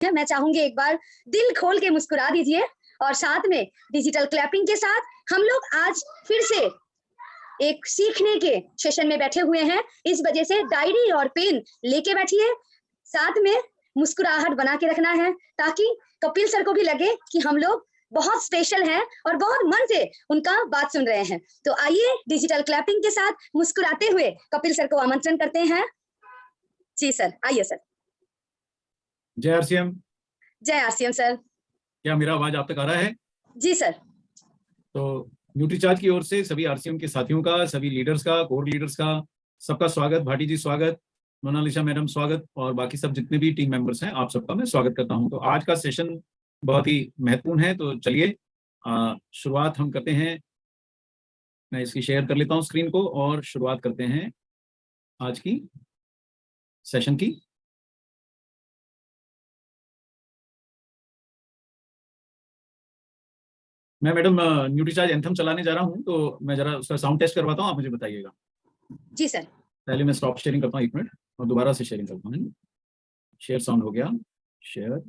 मैं चाहूंगी एक बार दिल खोल के मुस्कुरा दीजिए और साथ में डिजिटल क्लैपिंग के साथ हम लोग आज फिर से एक सीखने के सेशन में बैठे हुए हैं। इस वजह से डायरी और पेन लेके बैठिए, साथ में मुस्कुराहट बना के रखना है ताकि कपिल सर को भी लगे कि हम लोग बहुत स्पेशल हैं और बहुत मन से उनका बात सुन रहे हैं। तो आइए डिजिटल क्लैपिंग के साथ मुस्कुराते हुए कपिल सर को आमंत्रण करते हैं। जी सर, आइए सर। जय आरसीएम। जय आरसीएम सर। क्या मेरा आवाज आप तक आ रहा है? जी सर। तो न्यूट्रीचार्ज की ओर से सभी आरसीएम के साथियों का, सभी लीडर्स का, कोर लीडर्स का, सबका स्वागत। भाटी जी स्वागत, मोनालिसा मैडम स्वागत, और बाकी सब जितने भी टीम मेंबर्स हैं आप सबका मैं स्वागत करता हूं। तो आज का सेशन बहुत ही महत्वपूर्ण है, तो चलिए शुरुआत हम करते हैं। मैं इसकी शेयर कर लेता हूं स्क्रीन को और शुरुआत करते हैं आज की सेशन की। मैं मैडम न्यूट्रीचार्ज एंथम चलाने जा रहा हूं, तो मैं जरा उसका साउंड टेस्ट करवाता हूं, आप मुझे बताइएगा। जी सर। पहले मैं स्टॉप शेयरिंग करता हूं 1 मिनट और दोबारा से शेयरिंग करता हूं। शेयर साउंड हो गया, शेयर।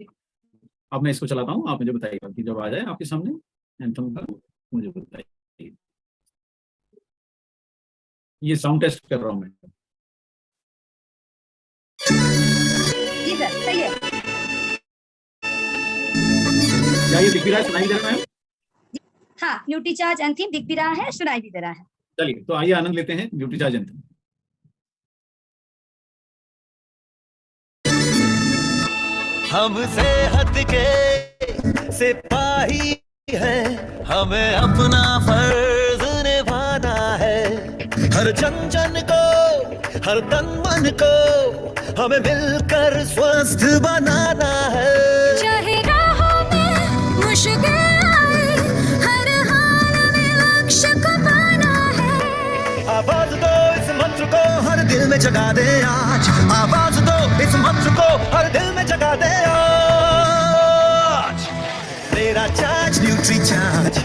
अब मैं इसको चलाता हूं, आप मुझे बताइएगा कि जब आ जाए आपके सामने एंथम का मुझे बताइए। ये साउंड टेस्ट कर रहा हूं मैं। जी सर, सही है। क्या ये दिख भी रहा है, सुनाई दे रहा है? हाँ, न्यूट्रीचार्ज एंथम दिख भी रहा है, सुनाई भी दे रहा है। चलिए तो आइए आनंद लेते हैं न्यूट्रीचार्ज एंथम। हम सेहत के सिपाही हैं, हमें अपना फर्ज निभाना है। हर जन जन को, हर तन मन को हमें मिलकर स्वस्थ बनाना है। चाहे राहों में मुश्किल आए, हर हाल में लक्ष्य को पाना है। आवाज दो इस मंत्र को हर दिल में जगा दे आज। आवाज दो इस मंत्र को हर दिल में जगा दे आज। मेरा चार्ज न्यूट्रीचार्ज,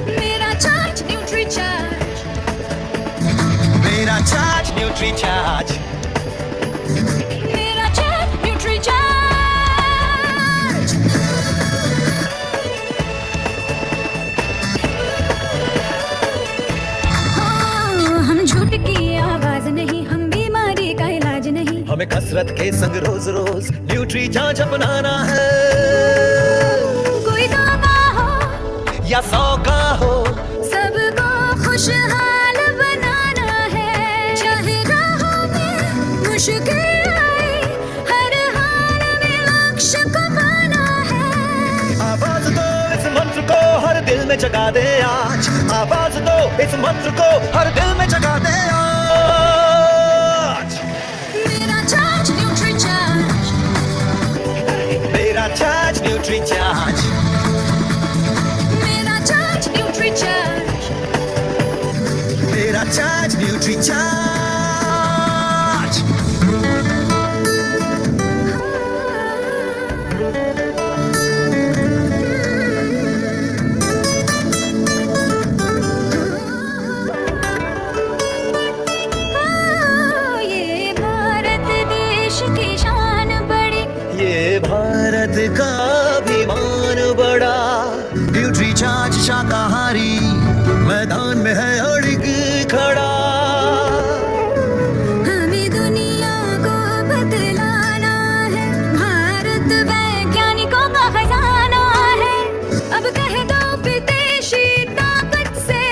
मेरा चार्ज न्यूट्रीचार्ज, मेरा चार्ज न्यूट्रीचार्ज, मेरा चार्ज न्यूट्रीचार्ज। हाँ, हम झूठ की आवाज नहीं, हम बीमारी का इलाज नहीं। हमें कसरत के संग रोज रोज न्यूट्रीचार्ज अपनाना है। कोई दावा हो या 100 का हो, सबको खुशहाल बनाना है। चाहे राहों में मुश्किल आए, हर हाल में लक्ष्य को पाना है। आवाज दो इस मंत्र को हर दिल में जगा दे आज। आवाज दो इस मंत्र को हर दिल में जगा दे आज। मेरा चार्ज न्यूट्रीचार्ज, मेरा चार्ज न्यूट्रीचार्ज, मेरा चार्ज न्यूट्रीचार्ज, मेरा चार्ज न्यूट्रीचार्ज। ये भारत देश की शान बड़ी, ये भारत का अभिमान बड़ा। न्यूट्रीचार्ज शाकाहारी मैदान में है अड़िग खड़ा। हमें दुनिया को बतलाना है, भारत वैज्ञानिकों का खजाना है। अब कह दो विदेशी ताकत से,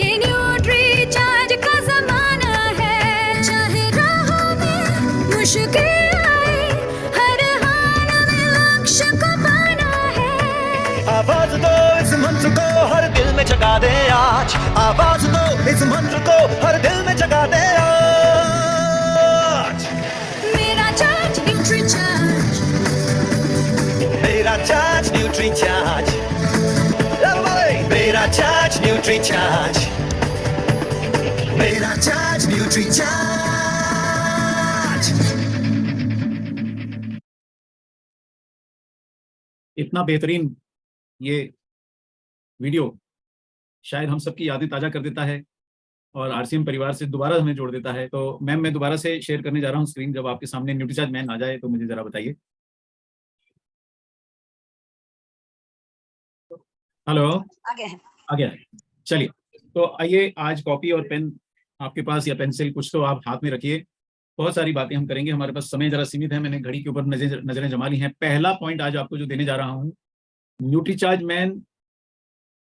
ये न्यूट्रीचार्ज का जमाना है। चाहे राहों में मुश्किल आए, हर हाल में लक्ष्य को पाना है। आवाज दो इस मंत्र को हर दिल में जगा दे आज। आवाज दो इस मंत्र को हर दिल में जगा दे आज। मेरा चार्ज न्यूट्रीचार्ज, मेरा चार्ज न्यूट्रीचार्ज, मेरा चार्ज न्यूट्रीचार्ज, मेरा चार्ज न्यूट्रीचार्ज। इतना बेहतरीन ये वीडियो शायद हम सबकी यादें ताज़ा कर देता है और आरसीएम परिवार से दोबारा हमें जोड़ देता है। तो मैम मैं दोबारा से शेयर करने जा रहा हूँ स्क्रीन। जब आपके सामने न्यूट्रीचार्ज मैन आ जाए तो मुझे जरा बताइए। हेलो, आगे है। आ गया है। चलिए, तो आइए आज कॉपी और पेन आपके पास या पेंसिल कुछ तो आप हाथ में रखिए। बहुत सारी बातें हम करेंगे, हमारे पास समय जरा सीमित है। मैंने घड़ी के ऊपर नजरें जमा ली हैं। पहला पॉइंट आज आपको जो देने जा रहा हूं, न्यूट्रीचार्ज मैन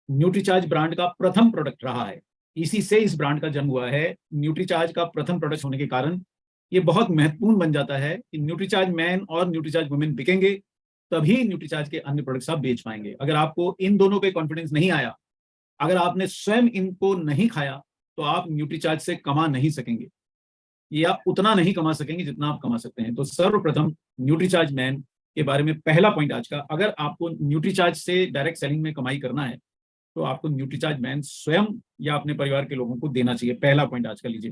न्यूट्रीचार्ज ब्रांड का प्रथम प्रोडक्ट रहा है। इसी से इस ब्रांड का जन्म हुआ है। न्यूट्रीचार्ज का प्रथम प्रोडक्ट होने के कारण ये बहुत महत्वपूर्ण बन जाता है कि न्यूट्रीचार्ज मैन और न्यूट्रीचार्ज वुमेन बिकेंगे, तभी न्यूट्रीचार्ज के अन्य प्रोडक्ट्स आप बेच पाएंगे। अगर आपको इन दोनों पे कॉन्फिडेंस नहीं आया, अगर आपने स्वयं इनको नहीं खाया, तो आप न्यूट्रीचार्ज से कमा नहीं सकेंगे। ये आप उतना नहीं कमा सकेंगे जितना आप कमा सकते हैं। तो सर्वप्रथम न्यूट्रीचार्ज मैन के बारे में पहला पॉइंट आज का, अगर आपको न्यूट्रीचार्ज से डायरेक्ट सेलिंग में कमाई करना है तो आपको न्यूट्रीचार्ज मैन स्वयं या अपने परिवार के लोगों को देना चाहिए। पहला पॉइंट आज का लीजिए।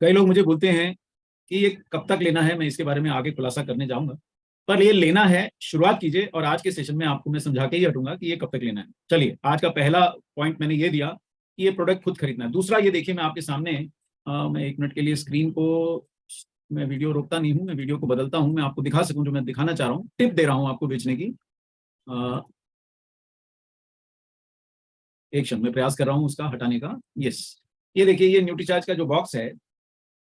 कई लोग मुझे बोलते हैं कि ये कब तक लेना है, मैं इसके बारे में आगे खुलासा करने जाऊंगा, पर ये लेना है, शुरुआत कीजिए और आज के सेशन में आपको मैं समझा के ही हटूंगा कि ये कब तक लेना है। चलिए, आज का पहला पॉइंट मैंने ये दिया कि ये प्रोडक्ट खुद खरीदना है। दूसरा, ये देखिए मैं आपके सामने मैं 1 मिनट के लिए स्क्रीन को, मैं वीडियो रोकता नहीं हूँ, मैं वीडियो को बदलता हूँ, मैं आपको दिखा सकूं जो मैं दिखाना चाह रहा हूँ। टिप दे रहा हूँ आपको बेचने की। एक क्षण, मैं प्रयास कर रहा हूँ उसका हटाने का। यस, ये देखिए, ये न्यूट्रीचार्ज का जो बॉक्स है,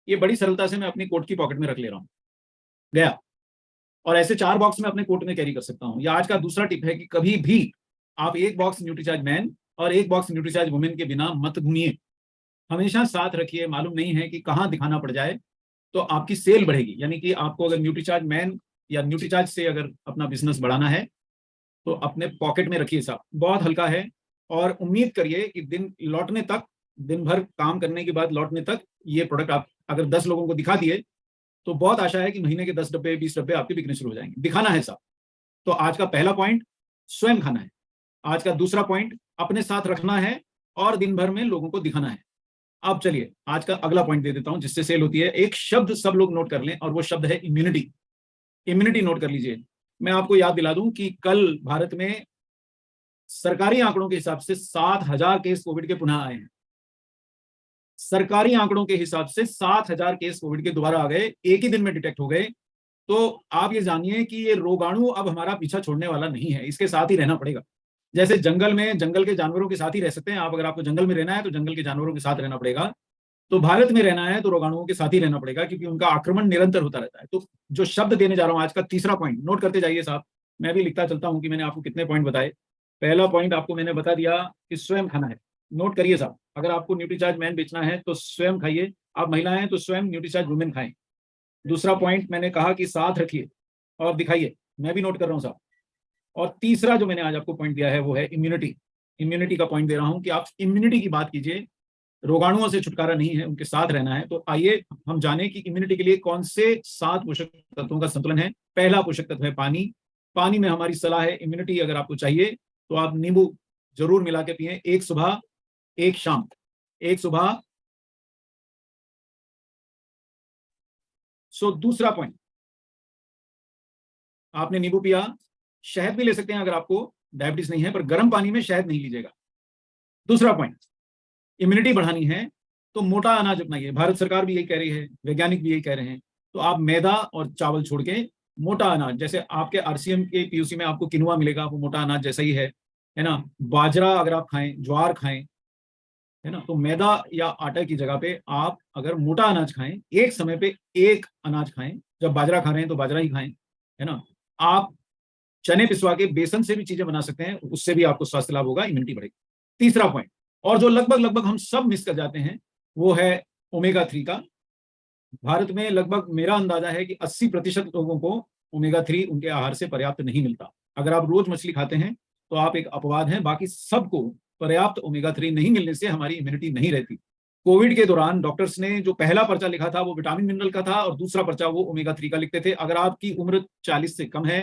ये बड़ी सरलता से मैं अपनी कोट की पॉकेट में रख ले रहा हूँ, गया। और ऐसे 4 बॉक्स में अपने कोट में कैरी कर सकता हूँ। या आज का दूसरा टिप है कि कभी भी आप एक बॉक्स न्यूट्रीचार्ज मैन और एक बॉक्स न्यूट्रीचार्ज वुमेन के बिना मत घूमिए, हमेशा साथ रखिए। मालूम नहीं है कि कहाँ दिखाना पड़ जाए तो आपकी सेल बढ़ेगी। यानी कि आपको अगर न्यूट्रीचार्ज मैन या न्यूट्रीचार्ज से अगर अपना बिजनेस बढ़ाना है तो अपने पॉकेट में रखिए साहब, बहुत हल्का है। और उम्मीद करिए कि दिन लौटने तक, दिन भर काम करने के बाद लौटने तक, ये प्रोडक्ट आप अगर 10 लोगों को दिखा दिए तो बहुत आशा है कि महीने के 10 डब्बे 20 डब्बे आपके बिकने शुरू हो जाएंगे। दिखाना है साहब। तो आज का पहला पॉइंट, स्वयं खाना है। आज का दूसरा पॉइंट, अपने साथ रखना है और दिन भर में लोगों को दिखाना है। अब चलिए, आज का अगला पॉइंट दे देता हूं जिससे सेल होती है। एक शब्द सब लोग नोट कर लें और वो शब्द है इम्यूनिटी। इम्यूनिटी नोट कर लीजिए। मैं आपको याद दिला दूं कि कल भारत में सरकारी आंकड़ों के हिसाब से 7,000 केस कोविड के पुनः आए हैं। सरकारी आंकड़ों के हिसाब से 7,000 केस कोविड के दोबारा आ गए, एक ही दिन में डिटेक्ट हो गए। तो आप ये जानिए कि ये रोगाणु अब हमारा पीछा छोड़ने वाला नहीं है, इसके साथ ही रहना पड़ेगा। जैसे जंगल में जंगल के जानवरों के साथ ही रह सकते हैं आप, अगर आपको जंगल में रहना है तो जंगल के जानवरों के साथ रहना पड़ेगा। तो भारत में रहना है तो रोगाणुओं के साथ ही रहना पड़ेगा, क्योंकि उनका आक्रमण निरंतर होता रहता है। तो जो शब्द देने जा रहा हूं आज का तीसरा पॉइंट, नोट करते जाइए साहब। मैं भी लिखता चलता हूं कि मैंने आपको कितने पॉइंट बताए। पहला पॉइंट आपको मैंने बता दिया कि स्वयं खाना है। नोट करिए साहब, अगर आपको न्यूट्रीचार्ज मैन बेचना है तो स्वयं खाइए। आप महिलाएं हैं तो स्वयं न्यूट्रीचार्ज वुमेन खाएं। दूसरा पॉइंट मैंने कहा कि साथ रखिए और दिखाइए, मैं भी नोट कर रहा हूं साहब। और तीसरा जो मैंने आज आपको पॉइंट दिया है वो है इम्यूनिटी। इम्यूनिटी का पॉइंट दे रहा हूं कि आप इम्यूनिटी की बात कीजिए। रोगाणुओं से छुटकारा नहीं है, उनके साथ रहना है। तो आइए हम जाने कि इम्यूनिटी के लिए कौन से 7 पोषक तत्वों का संतुलन है। पहला पोषक तत्व है पानी। पानी में हमारी सलाह है, इम्यूनिटी अगर आपको चाहिए तो आप नींबू जरूर मिला के पिए, एक सुबह एक शाम, एक सुबह। सो दूसरा पॉइंट, आपने नींबू पिया, शहद भी ले सकते हैं अगर आपको डायबिटीज नहीं है, पर गर्म पानी में शहद नहीं लीजिएगा। दूसरा पॉइंट, इम्यूनिटी बढ़ानी है तो मोटा अनाज अपनाइए। भारत सरकार भी यही कह रही है, वैज्ञानिक भी यही कह रहे हैं। तो आप मैदा और चावल छोड़ के मोटा अनाज, जैसे आपके आरसीएम के पीयूसी में आपको किनुआ मिलेगा, वो मोटा अनाज जैसा ही है ना। बाजरा अगर आप खाएं, ज्वार खाएं, है ना। तो मैदा या आटा की जगह पे आप अगर मोटा अनाज खाएं, एक समय पे एक अनाज खाएं। जब बाजरा खा रहे हैं तो बाजरा ही खाएं, है ना। आप चने पिसवा के बेसन से भी चीजें बना सकते हैं, उससे भी आपको स्वास्थ्य लाभ होगा, इम्यूनिटी बढ़ेगी। तीसरा पॉइंट, और जो लगभग हम सब मिस कर जाते हैं, वो है ओमेगा 3 का। भारत में लगभग मेरा अंदाजा है कि 80% लोगों को ओमेगा 3 उनके आहार से पर्याप्त नहीं मिलता। अगर आप रोज मछली खाते हैं तो आप एक अपवाद हैं, बाकी सबको पर्याप्त ओमेगा 3 नहीं मिलने से हमारी इम्यूनिटी नहीं रहती। कोविड के दौरान डॉक्टर्स ने जो पहला पर्चा लिखा था वो विटामिन मिनरल का था, और दूसरा पर्चा वो ओमेगा 3 का लिखते थे। अगर आपकी उम्र 40 से कम है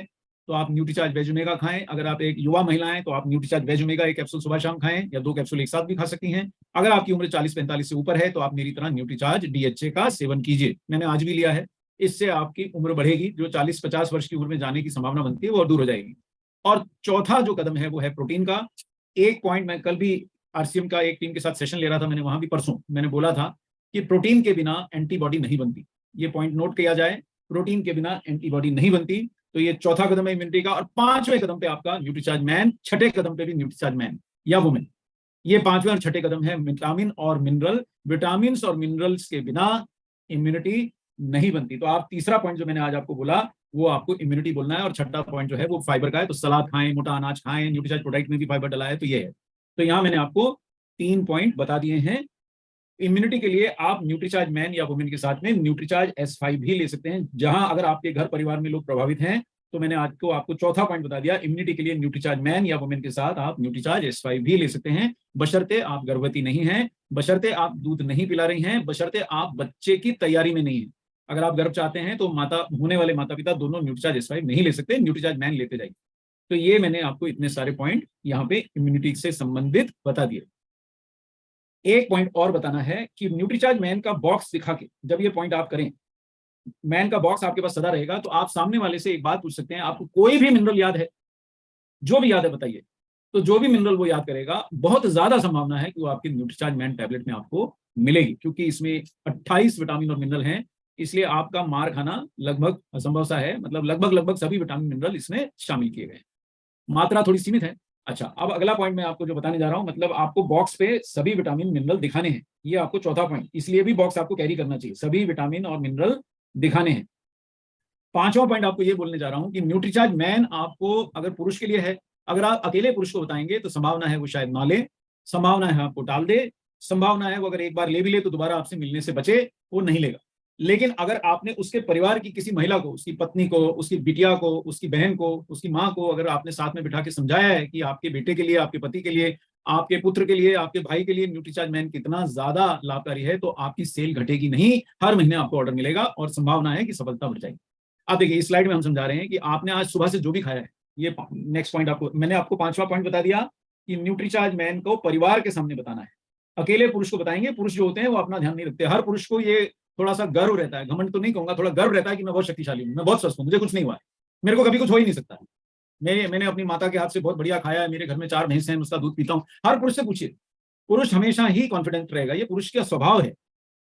तो आप न्यूट्रीचार्ज वेज ओमेगा खाएं। अगर आप एक युवा महिला हैं तो आप न्यूट्रीचार्ज वेज ओमेगा 1 कैप्सूल सुबह शाम खाएं, या 2 कैप्सूल एक साथ भी खा सकती हैं। अगर आपकी उम्र 40-45 से ऊपर है तो आप मेरी तरह न्यूट्रीचार्ज DHA का सेवन कीजिए। मैंने आज भी लिया है, इससे आपकी उम्र बढ़ेगी, जो 40-50 वर्ष की उम्र में जाने की संभावना बनती है वो और दूर हो जाएगी। और चौथा जो कदम है वो है प्रोटीन का। एक पॉइंट मैं कल भी आरसीएम का एक टीम के साथ सेशन ले रहा था, मैंने वहां भी परसों मैंने बोला था कि प्रोटीन के बिना एंटीबॉडी नहीं बनती। ये पॉइंट नोट किया जाए, प्रोटीन के बिना एंटीबॉडी नहीं बनती। तो ये चौथा कदम है इम्यूनिटी का। और 5वें कदम पे आपका न्यूट्रीचार्ज मैन, 6ठे कदम पे भी न्यूट्रीचार्ज मैन या वुमेन। ये 5वें और 6ठे कदम है विटामिन और मिनरल। विटामिन और मिनरल्स के बिना इम्यूनिटी नहीं बनती। तो आप तीसरा पॉइंट जो मैंने आज आपको बोला वो आपको इम्यूनिटी बोलना है, और छठा पॉइंट जो है वो फाइबर का है। तो सलाद खाएं, मोटा अनाज खाएं, न्यूट्रीचार्ज प्रोडक्ट में भी फाइबर डला है, तो ये है। तो यहाँ मैंने आपको 3 पॉइंट बता दिए हैं। इम्यूनिटी के लिए आप न्यूट्रीचार्ज मैन या वुमेन के साथ में न्यूट्रीचार्ज S5 भी ले सकते हैं। जहां अगर आपके घर परिवार में लोग प्रभावित हैं, तो मैंने आज को आपको चौथा पॉइंट बता दिया, इम्यूनिटी के लिए न्यूट्रीचार्ज मैन या वुमेन के साथ आप न्यूट्रीचार्ज S5 भी ले सकते हैं, बशर्ते आप गर्भवती नहीं हैं, बशर्ते आप दूध नहीं पिला रही हैं, बशर्ते आप बच्चे की तैयारी में नहीं है। अगर आप गर्भ चाहते हैं तो होने वाले माता पिता दोनों न्यूट्रीचार्ज S5 नहीं ले सकते, न्यूट्रीचार्ज मैन लेते जाइए। तो ये मैंने आपको इतने सारे पॉइंट यहाँ पे इम्यूनिटी से संबंधित बता दिए। एक पॉइंट और बताना है कि न्यूट्रीचार्ज मैन का बॉक्स दिखा के जब ये पॉइंट आप करें, मैन का बॉक्स आपके पास सदा रहेगा, तो आप सामने वाले से एक बात पूछ सकते हैं, आपको कोई भी मिनरल याद है, जो भी याद है बताइए। तो जो भी मिनरल वो याद करेगा, बहुत ज्यादा संभावना है कि वो आपके न्यूट्रीचार्ज मैन टैबलेट में आपको मिलेगी, क्योंकि इसमें 28 विटामिन और मिनरल हैं। इसलिए आपका मार खाना लगभग असंभव सा है, मतलब लगभग सभी विटामिन मिनरल इसमें शामिल किए गए। मात्रा थोड़ी सीमित है। अच्छा, अब अगला पॉइंट मैं आपको जो बताने जा रहा हूं, मतलब आपको बॉक्स पे सभी विटामिन मिनरल दिखाने हैं। ये आपको चौथा पॉइंट, इसलिए भी बॉक्स आपको कैरी करना चाहिए, सभी विटामिन और मिनरल दिखाने हैं। 5वां पॉइंट आपको ये बोलने जा रहा हूं कि न्यूट्रीचार्ज मैन आपको अगर पुरुष के लिए है, अगर आप अकेले पुरुष को बताएंगे तो संभावना है वो शायद ना ले, संभावना है आपको टाल दे, संभावना है वो अगर एक बार ले भी ले तो दोबारा आपसे मिलने से बचे, वो नहीं लेगा। लेकिन अगर आपने उसके परिवार की किसी महिला को, उसकी पत्नी को, उसकी बिटिया को, उसकी बहन को, उसकी माँ को, अगर आपने साथ में बिठा के समझाया है कि आपके बेटे के लिए, आपके पति के लिए, आपके पुत्र के लिए, आपके भाई के लिए न्यूट्रीचार्ज मैन कितना ज्यादा लाभकारी है, तो आपकी सेल घटेगी नहीं, हर महीने आपको ऑर्डर मिलेगा और संभावना है कि सफलता बढ़ जाएगी। अब देखिए इस स्लाइड में हम समझा रहे हैं कि आपने आज सुबह से जो भी खाया है, ये नेक्स्ट पॉइंट आपको मैंने आपको 5वां पॉइंट बता दिया कि न्यूट्रीचार्ज मैन को परिवार के सामने बताना है। अकेले पुरुष को बताएंगे, पुरुष जो होते हैं वो अपना ध्यान नहीं रखते। हर पुरुष को ये थोड़ा सा गर्व रहता है, घमंड तो नहीं कहूंगा, थोड़ा गर्व रहता है कि मैं बहुत शक्तिशाली हूं, मैं बहुत स्वस्थ हूं, मुझे कुछ नहीं हुआ है, मेरे को कभी कुछ हो ही नहीं सकता। मैंने अपनी माता के हाथ से बहुत बढ़िया खाया है, मेरे घर में 4 भैंस हैं, उसका दूध पीता हूं। हर पुरुष से पूछिए, पुरुष हमेशा ही कॉन्फिडेंट रहेगा, ये पुरुष का स्वभाव है।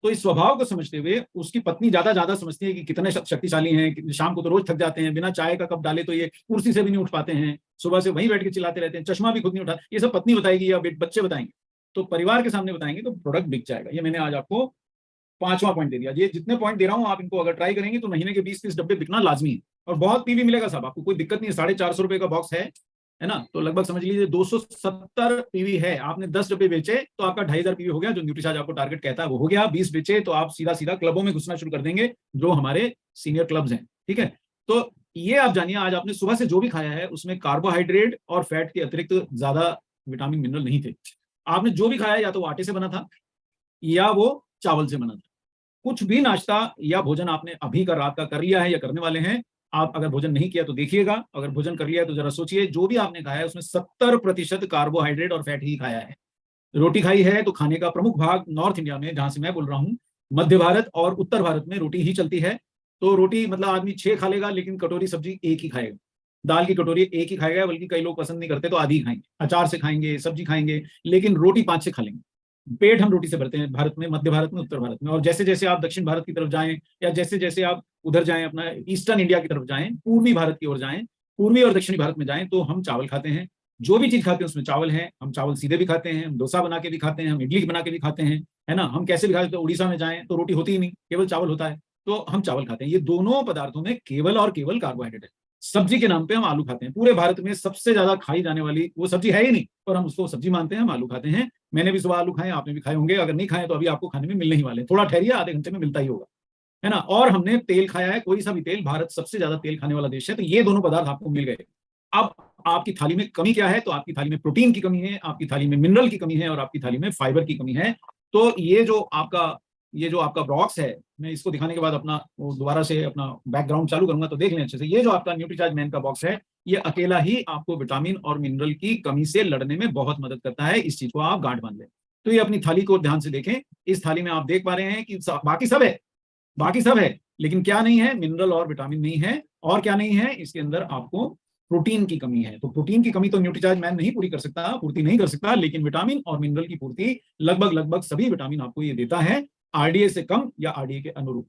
तो इस स्वभाव को समझते हुए उसकी पत्नी ज्यादा समझती है कि कितने शक्तिशाली हैं, शाम को तो रोज थक जाते हैं, बिना चाय का कप डाले तो ये कुर्सी से भी नहीं उठ पाते हैं, सुबह से वहीं बैठ के चिल्लाते रहते हैं, चश्मा भी खुद नहीं उठा। ये सब पत्नी बताएगी या बच्चे बताएंगे, तो परिवार के सामने बताएंगे तो प्रोडक्ट बिक जाएगा। ये मैंने आज आपको 5वां पॉइंट दे दिया। ये जितने पॉइंट दे रहा हूं आप इनको अगर ट्राई करेंगे तो महीने के 20-30 डब्बे बिकना लाजमी है, और बहुत पीवी मिलेगा साहब, आपको कोई दिक्कत नहीं है। 450 रुपए का बॉक्स है ना, तो लगभग समझ लीजिए 270 पीवी है। आपने 10 डब्बे बेचे तो आपका 2500 पीवी हो गया, जो न्यूट्रीचार्ज आपको टारगेट कहता है वो हो गया। 20 बेचे तो आप सीधा क्लबों में घुसना शुरू कर देंगे, जो हमारे सीनियर क्लब्स हैं, ठीक है। तो ये आप जानिए, आज आपने सुबह से जो भी खाया है उसमें कार्बोहाइड्रेट और फैट के अतिरिक्त ज्यादा विटामिन मिनरल नहीं थे। आपने जो भी खाया या तो वो आटे से बना था या वो चावल से बना था। कुछ भी नाश्ता या भोजन आपने अभी का रात का कर लिया है या करने वाले हैं, आप अगर भोजन नहीं किया तो देखिएगा, अगर भोजन कर लिया है तो जरा सोचिए, जो भी आपने खाया है उसमें 70% कार्बोहाइड्रेट और फैट ही खाया है। रोटी खाई है तो खाने का प्रमुख भाग नॉर्थ इंडिया में, जहां से मैं बोल रहा हूँ, मध्य भारत और उत्तर भारत में रोटी ही चलती है। तो रोटी मतलब आदमी 6 खा लेगा, लेकिन कटोरी सब्जी एक ही खाएगा, दाल की कटोरी एक ही खाएगा, बल्कि कई लोग पसंद नहीं करते तो आधी खाएंगे, अचार से खाएंगे, सब्जी खाएंगे, लेकिन रोटी 5-6 खा लेंगे। पेट हम रोटी से भरते हैं भारत में, मध्य भारत में, उत्तर भारत में। और जैसे जैसे आप दक्षिण भारत की तरफ जाएं या जैसे जैसे आप उधर जाएं, अपना ईस्टर्न इंडिया की तरफ जाएं, पूर्वी भारत की ओर जाएं, पूर्वी और दक्षिणी भारत में जाएं, तो हम चावल खाते हैं। जो भी चीज खाते हैं उसमें चावल है। हम चावल सीधे भी खाते हैं, हम डोसा बना के भी खाते हैं, हम इडली बना के भी खाते हैं, है ना। हम कैसे भी खाते हैं, उड़ीसा में जाएं तो रोटी होती ही नहीं, केवल चावल होता है, तो हम चावल खाते हैं। ये दोनों पदार्थों में केवल और केवल कार्बोहाइड्रेट है। सब्जी के नाम पे हम आलू खाते हैं। पूरे भारत में सबसे ज्यादा खाई जाने वाली वो सब्जी है ही नहीं, और हम उसको सब्जी मानते हैं, हम आलू खाते हैं। मैंने भी सुबह आलू खाए, आपने भी खाए होंगे, अगर नहीं खाए तो अभी आपको खाने में मिलने ही वाले, थोड़ा ठहरिए, आधे घंटे में मिलता ही होगा, है ना। और हमने तेल खाया है, कोई सा भी तेल, भारत सबसे ज्यादा तेल खाने वाला देश है। तो ये दोनों पदार्थ आपको मिल गए। अब आपकी थाली में कमी क्या है, तो आपकी थाली में प्रोटीन की कमी है, आपकी थाली में मिनरल की कमी है, और आपकी थाली में फाइबर की कमी है। तो ये जो आपका बॉक्स है, मैं इसको दिखाने के बाद अपना दोबारा से अपना बैकग्राउंड चालू करूंगा, तो देख लें अच्छे से। ये जो आपका न्यूट्रीचार्ज मैन का बॉक्स है, ये अकेला ही आपको विटामिन और मिनरल की कमी से लड़ने में बहुत मदद करता है। इस चीज को आप गांठ बांध लें। तो ये अपनी थाली को ध्यान से देखें। इस थाली में आप देख पा रहे हैं कि बाकी सब है, लेकिन क्या नहीं है, मिनरल और विटामिन नहीं है। और क्या नहीं है, इसके अंदर आपको प्रोटीन की कमी है। तो प्रोटीन की कमी तो न्यूट्रीचार्ज मैन नहीं पूर्ति नहीं कर सकता, लेकिन विटामिन और मिनरल की पूर्ति लगभग सभी विटामिन आपको ये देता है, आरडीए से कम या आरडीए के अनुरूप।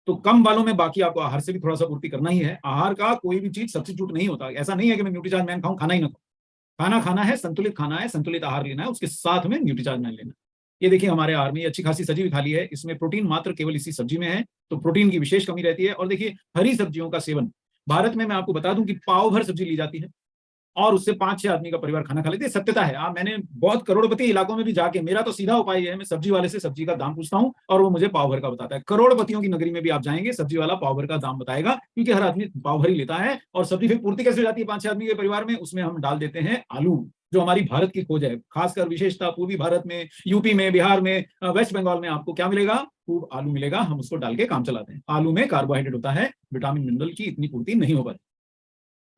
तो कम वालों में बाकी आपको आहार से भी थोड़ा सा पूर्ति करना ही है। आहार का कोई भी चीज सब्स्टिट्यूट नहीं होता। ऐसा नहीं है कि मैं न्यूट्रीचार्ज मैन खाऊं, खाना ही ना खाऊं। खाना खाना है, संतुलित खाना है, संतुलित आहार लेना है, उसके साथ में न्यूट्रीचार्ज मैन लेना है। ये देखिए हमारे आहार में अच्छी खासी सजी हुई थाली है, इसमें प्रोटीन मात्र केवल इसी सब्जी में है, तो प्रोटीन की विशेष कमी रहती है। और देखिए हरी सब्जियों का सेवन, भारत में मैं आपको बता दूं कि पाव भर सब्जी ली जाती है और उससे 5-6 आदमी का परिवार खाना खा लेते हैं। सत्यता है। मैंने बहुत करोड़पति इलाकों में भी जाके, मेरा तो सीधा उपाय है, मैं सब्जी वाले से सब्जी का दाम पूछता हूं और वो मुझे पाव भर का बताता है। करोड़पतियों की नगरी में भी आप जाएंगे, सब्जी वाला पाव भर का दाम बताएगा, क्योंकि हर आदमी पाव भर ही लेता है। और सब्जी फिर पूर्ति कैसे हो जाती है 5-6 आदमी के परिवार में? उसमें हम डाल देते हैं आलू, जो हमारी भारत की खोज है, खासकर विशेषता पूर्वी भारत में, यूपी में, बिहार में, वेस्ट बंगाल में आपको क्या मिलेगा? खूब आलू मिलेगा। हम उसको डाल के काम चलाते हैं। आलू में कार्बोहाइड्रेट होता है, विटामिन मिनरल की इतनी पूर्ति नहीं हो पाती।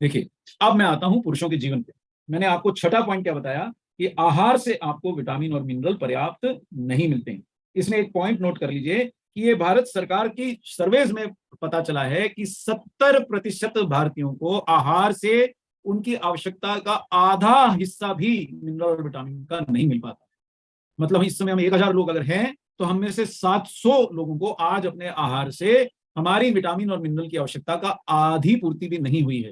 देखिए अब मैं आता हूं पुरुषों के जीवन पे। मैंने आपको छठा पॉइंट क्या बताया कि आहार से आपको विटामिन और मिनरल पर्याप्त नहीं मिलते हैं। इसमें एक पॉइंट नोट कर लीजिए कि ये भारत सरकार की सर्वेज में पता चला है कि 70% भारतीयों को आहार से उनकी आवश्यकता का आधा हिस्सा भी मिनरल और विटामिन का नहीं मिल पाता। मतलब इस समय हम 1000 लोग अगर हैं तो हम में से 700 लोगों को आज अपने आहार से हमारी विटामिन और मिनरल की आवश्यकता का आधी पूर्ति भी नहीं हुई है।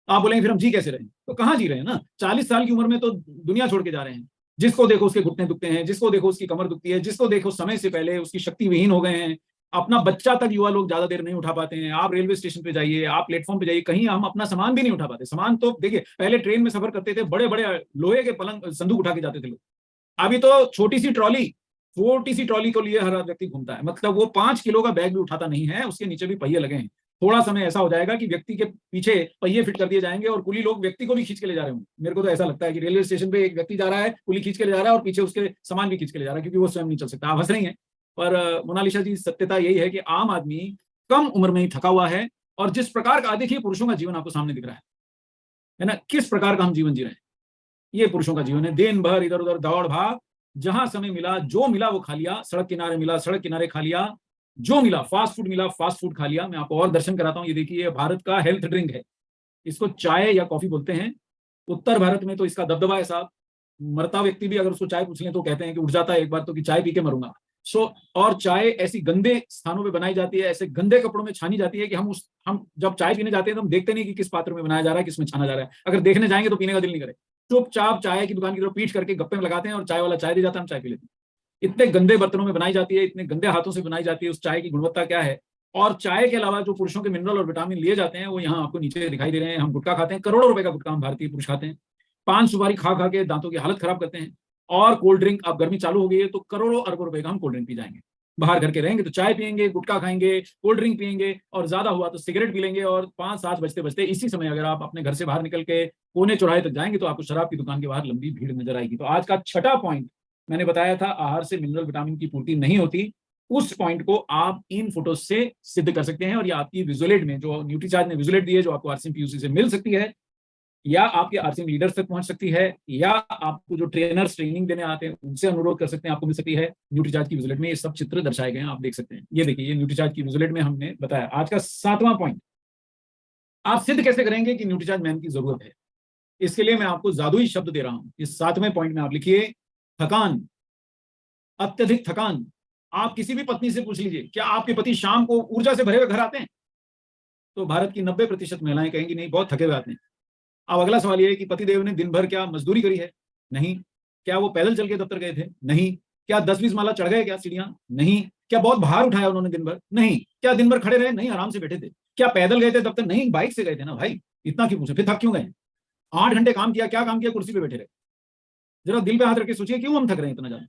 आप बोलेंगे फिर हम जी कैसे रहे? तो कहाँ जी रहे हैं ना, 40 साल की उम्र में तो दुनिया छोड़ के जा रहे हैं। जिसको देखो उसके घुटने दुखते हैं, जिसको देखो उसकी कमर दुखती है, जिसको देखो समय से पहले उसकी शक्ति विहीन हो गए हैं। अपना बच्चा तक युवा लोग ज्यादा देर नहीं उठा पाते हैं। आप रेलवे स्टेशन पे जाइए, आप प्लेटफॉर्म पे जाइए, कहीं हम अपना सामान भी नहीं उठा पाते। सामान तो देखिए पहले ट्रेन में सफर करते थे, बड़े बड़े लोहे के पलंग संदूक उठा के जाते थे लोग। अभी तो छोटी सी ट्रॉली को लिए हर व्यक्ति घूमता है। मतलब वो 5 किलो का बैग भी उठाता नहीं है, उसके नीचे भी पहिए लगे हैं। थोड़ा समय ऐसा हो जाएगा कि व्यक्ति के पीछे पहिए फिट कर दिए जाएंगे और कुली लोग व्यक्ति को भी खींच के ले जा रहे होंगे। मेरे को तो ऐसा लगता है कि रेलवे स्टेशन पे एक व्यक्ति जा रहा है, कुली खींच के ले जा रहा है और पीछे उसके सामान भी खींच के ले जा रहा है, क्योंकि वो स्वयं नहीं चल सकता। आप हंस रही हैं, पर मोनालिसा जी सत्यता यही है कि आम आदमी कम उम्र में ही थका हुआ है। और जिस प्रकार का देखिए पुरुषों का जीवन आपको सामने दिख रहा है ना, किस प्रकार का हम जीवन जी रहे हैं। ये पुरुषों का जीवन है। दिन भर इधर उधर दौड़ भाग, जहां समय मिला जो मिला वो खा लिया, सड़क किनारे मिला सड़क किनारे खा लिया, जो मिला फास्ट फूड मिला फास्ट फूड खा लिया। मैं आपको और दर्शन कराता हूँ। ये देखिए ये भारत का हेल्थ ड्रिंक है, इसको चाय या कॉफी बोलते हैं। उत्तर भारत में तो इसका दबदबा है साहब। मरता व्यक्ति भी अगर उसको चाय पूछ लें तो कहते हैं कि उठ जाता है एक बार तो कि चाय पी के मरूंगा। और चाय ऐसी गंदे स्थानों पे बनाई जाती है, ऐसे गंदे कपड़ों में छानी जाती है कि हम जब चाय पीने जाते हैं तो हम देखते नहीं कि किस पात्र में बनाया जा रहा है, किसमें छाना जा रहा है। अगर देखने जाएंगे तो पीने का दिल नहीं करे, चुपचाप चाय की दुकान की तरफ पीठ करके गप्पे में लगाते हैं और चाय वाला चाय दे जाता है, हम चाय पी लेते हैं। इतने गंदे बर्तनों में बनाई जाती है, इतने गंदे हाथों से बनाई जाती है, उस चाय की गुणवत्ता क्या है। और चाय के अलावा जो पुरुषों के मिनरल और विटामिन लिए जाते हैं वो यहाँ आपको नीचे दिखाई दे रहे हैं। हम गुटखा खाते हैं, करोड़ों रुपए का गुटखा हम भारतीय पुरुष खाते हैं। पान सुपारी खा खा के दांतों की हालत खराब करते हैं। और कोल्ड ड्रिंक, अब गर्मी चालू हो गई है तो करोड़ों अरबों रुपए का हम कोल्ड ड्रिंक पी जाएंगे। बाहर घर के रहेंगे तो चाय पियेंगे, गुटखा खाएंगे, कोल्ड ड्रिंक पियेंगे और ज्यादा हुआ तो सिगरेट पी लेंगे। और 5-7 बजते बजते इसी समय अगर आप अपने घर से बाहर निकल के कोने चौराहे तक जाएंगे तो आपको शराब की दुकान के बाहर लंबी भीड़ नजर आएगी। तो आज का छठा पॉइंट मैंने बताया था, आहार से मिनरल विटामिन की पूर्ति नहीं होती। उस पॉइंट को आप इन फोटोज से सिद्ध कर सकते हैं और ये आपकी विजुअलेट में जो न्यूट्रीचार्ज ने विजुअलेट दी है, जो आपको आरसीएम पीयूसी से मिल सकती है या आपके आरसीएम लीडर्स तक पहुंच सकती है या आपको जो ट्रेनर्स ट्रेनिंग देने आते हैं उनसे अनुरोध कर सकते हैं, आपको मिल सकती है। न्यूट्रीचार्ज की विजुअलेट में ये सब चित्र दर्शाए गए हैं, आप देख सकते हैं। ये देखिए ये न्यूट्रीचार्ज की विजुअलेट में हमने बताया। आज का 7वां पॉइंट, आप सिद्ध कैसे करेंगे कि न्यूट्रीचार्ज मैन की जरूरत है। इसके लिए मैं आपको जादुई शब्द दे रहा हूं। इस 7वें पॉइंट में आप लिखिए थकान, अत्यधिक थकान। आप किसी भी पत्नी से पूछ लीजिए, क्या आपके पति शाम को ऊर्जा से भरे हुए घर आते हैं? तो भारत की 90% महिलाएं कहेंगी नहीं, बहुत थके हुए आते हैं। अब अगला सवाल यह है कि पतिदेव ने दिन भर क्या मजदूरी करी है? नहीं। क्या वो पैदल चल के दफ्तर गए थे? नहीं। क्या 10-20 माला चढ़ गए क्या सीढ़ियां? नहीं। क्या बहुत भार उठाया उन्होंने दिन भर? नहीं। क्या दिन भर खड़े रहे? नहीं, आराम से बैठे थे। क्या पैदल गए थे दफ्तर? नहीं, बाइक से गए थे ना भाई। इतना क्यों पूछे, फिर थक क्यों गए? 8 घंटे काम किया, क्या काम किया? कुर्सी पे बैठे रहे। जरा दिल पे हाथ रख के सोचिए क्यों हम थक रहे हैं इतना ज्यादा?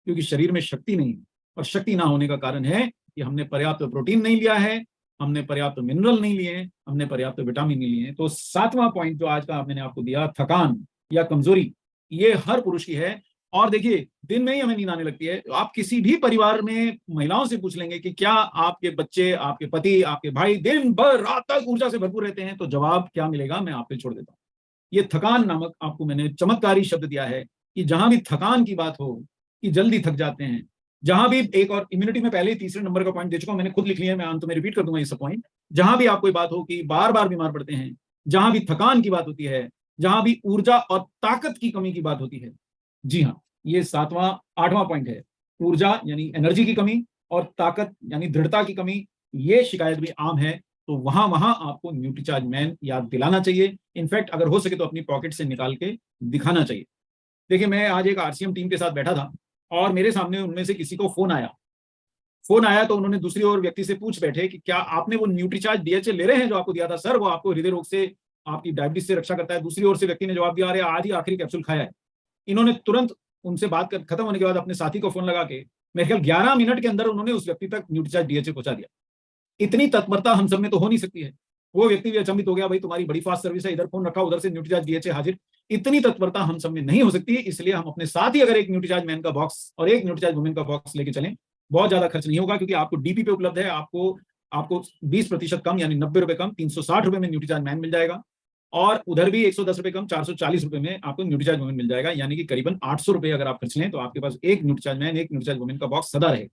क्योंकि शरीर में शक्ति नहीं है। और शक्ति ना होने का कारण है कि हमने पर्याप्त प्रोटीन नहीं लिया है, हमने पर्याप्त मिनरल नहीं लिए, हमने पर्याप्त विटामिन नहीं लिए। तो 7वां पॉइंट जो आज का मैंने आपको दिया, थकान या कमजोरी, ये हर पुरुष की है। और देखिए दिन में ही हमें नींद आने लगती है। तो आप किसी भी परिवार में महिलाओं से पूछ लेंगे कि क्या आपके बच्चे, आपके पति, आपके भाई दिन भर रात तक ऊर्जा से भरपूर रहते हैं, तो जवाब क्या मिलेगा मैं आप पे छोड़ देता हूँ। ये थकान नामक आपको मैंने चमत्कारी शब्द दिया है कि जहां भी थकान की बात हो कि जल्दी थक जाते हैं, जहां भी एक और इम्यूनिटी में पहले ही 3 नंबर का पॉइंट दे चुका हूं, मैंने खुद लिख लिया है, मैं अंत में रिपीट कर दूंगा ये सब पॉइंट। जहां भी आपको बात हो कि बार बार बीमार पड़ते हैं, जहां भी थकान की बात होती है, जहां भी ऊर्जा और ताकत की कमी की बात होती है, जी हाँ, ये 8वां पॉइंट है। ऊर्जा यानी एनर्जी की कमी और ताकत यानी दृढ़ता की कमी ये शिकायत भी आम है, तो वहां आपको न्यूट्रीचार्ज मैन याद दिलाना चाहिए। इनफैक्ट अगर हो सके तो अपनी पॉकेट से निकाल के दिखाना चाहिए। देखिए, मैं आज एक आरसीएम टीम के साथ बैठा था और मेरे सामने उनमें से किसी को फोन आया तो उन्होंने दूसरी ओर व्यक्ति से पूछ बैठे कि क्या आपने वो न्यूट्रीचार्ज डीएचए ले रहे हैं जो आपको दिया था? सर, वो आपको हृदय रोग से, आपकी डायबिटीज से रक्षा करता है। दूसरी ओर से व्यक्ति ने जवाब दिया, अरे आज ही आखिरी कैप्सूल खाया है। इन्होंने तुरंत उनसे बात कर खत्म होने के बाद अपने साथी को फोन लगा के मेरे ख्याल 11 मिनट के अंदर उन्होंने उस व्यक्ति तक न्यूट्रीचार्ज डीएचए पहुंचा दिया। इतनी तत्परता हम सब में तो हो नहीं सकती है। वो व्यक्ति भी अचंभित हो गया, भाई तुम्हारी बड़ी फास्ट सर्विस है, इधर फोन रखा उधर से न्यूट्रीचार्ज डीएचए हाजिर। इतनी तत्परता हम सब में नहीं हो सकती, इसलिए हम अपने साथ ही अगर एक न्यूट्रीचार्ज मैन का बॉक्स और एक न्यूट्रीचार्ज वुमेन का बॉक्स लेके चलें, बहुत ज्यादा खर्च नहीं होगा, क्योंकि आपको डीपी पे उपलब्ध है। आपको 20% कम यानी 90 रुपए कम 360 रुपए में न्यूट्रीचार्ज मैन मिल जाएगा, और उधर भी 110 रुपए कम 440 रुपए में आपको न्यूट्रीचार्ज वुमेन मिल जाएगा। यानी कि करीबन 800 रुपए अगर आप खर्च लें तो आपके पास एक न्यूट्रीचार्ज मैन, एक न्यूट्रीचार्ज वुमेन का बॉक्स सदा रहेगा।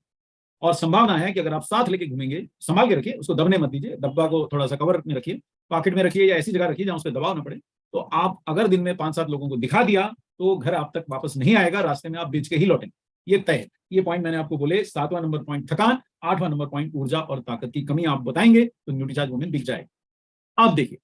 और संभावना है कि अगर आप साथ लेके घूमेंगे, संभाल के रखिए, उसको दबने मत दीजिए, डब्बा को थोड़ा सा कवर में रखिए, पॉकेट में रखिए या ऐसी जगह रखिए जहां उस पर दबाव ना पड़े। तो आप अगर दिन में 5-7 लोगों को दिखा दिया तो घर आप तक वापस नहीं आएगा, रास्ते में आप बेच के ही लौटेंगे, ये तय है। ये पॉइंट मैंने आपको बोले। 7वां नंबर पॉइंट थकान, 8वां नंबर पॉइंट ऊर्जा और ताकत की कमी आप बताएंगे तो न्यूट्रीचार्ज वुमेन दिख जाएगा। आप देखिए,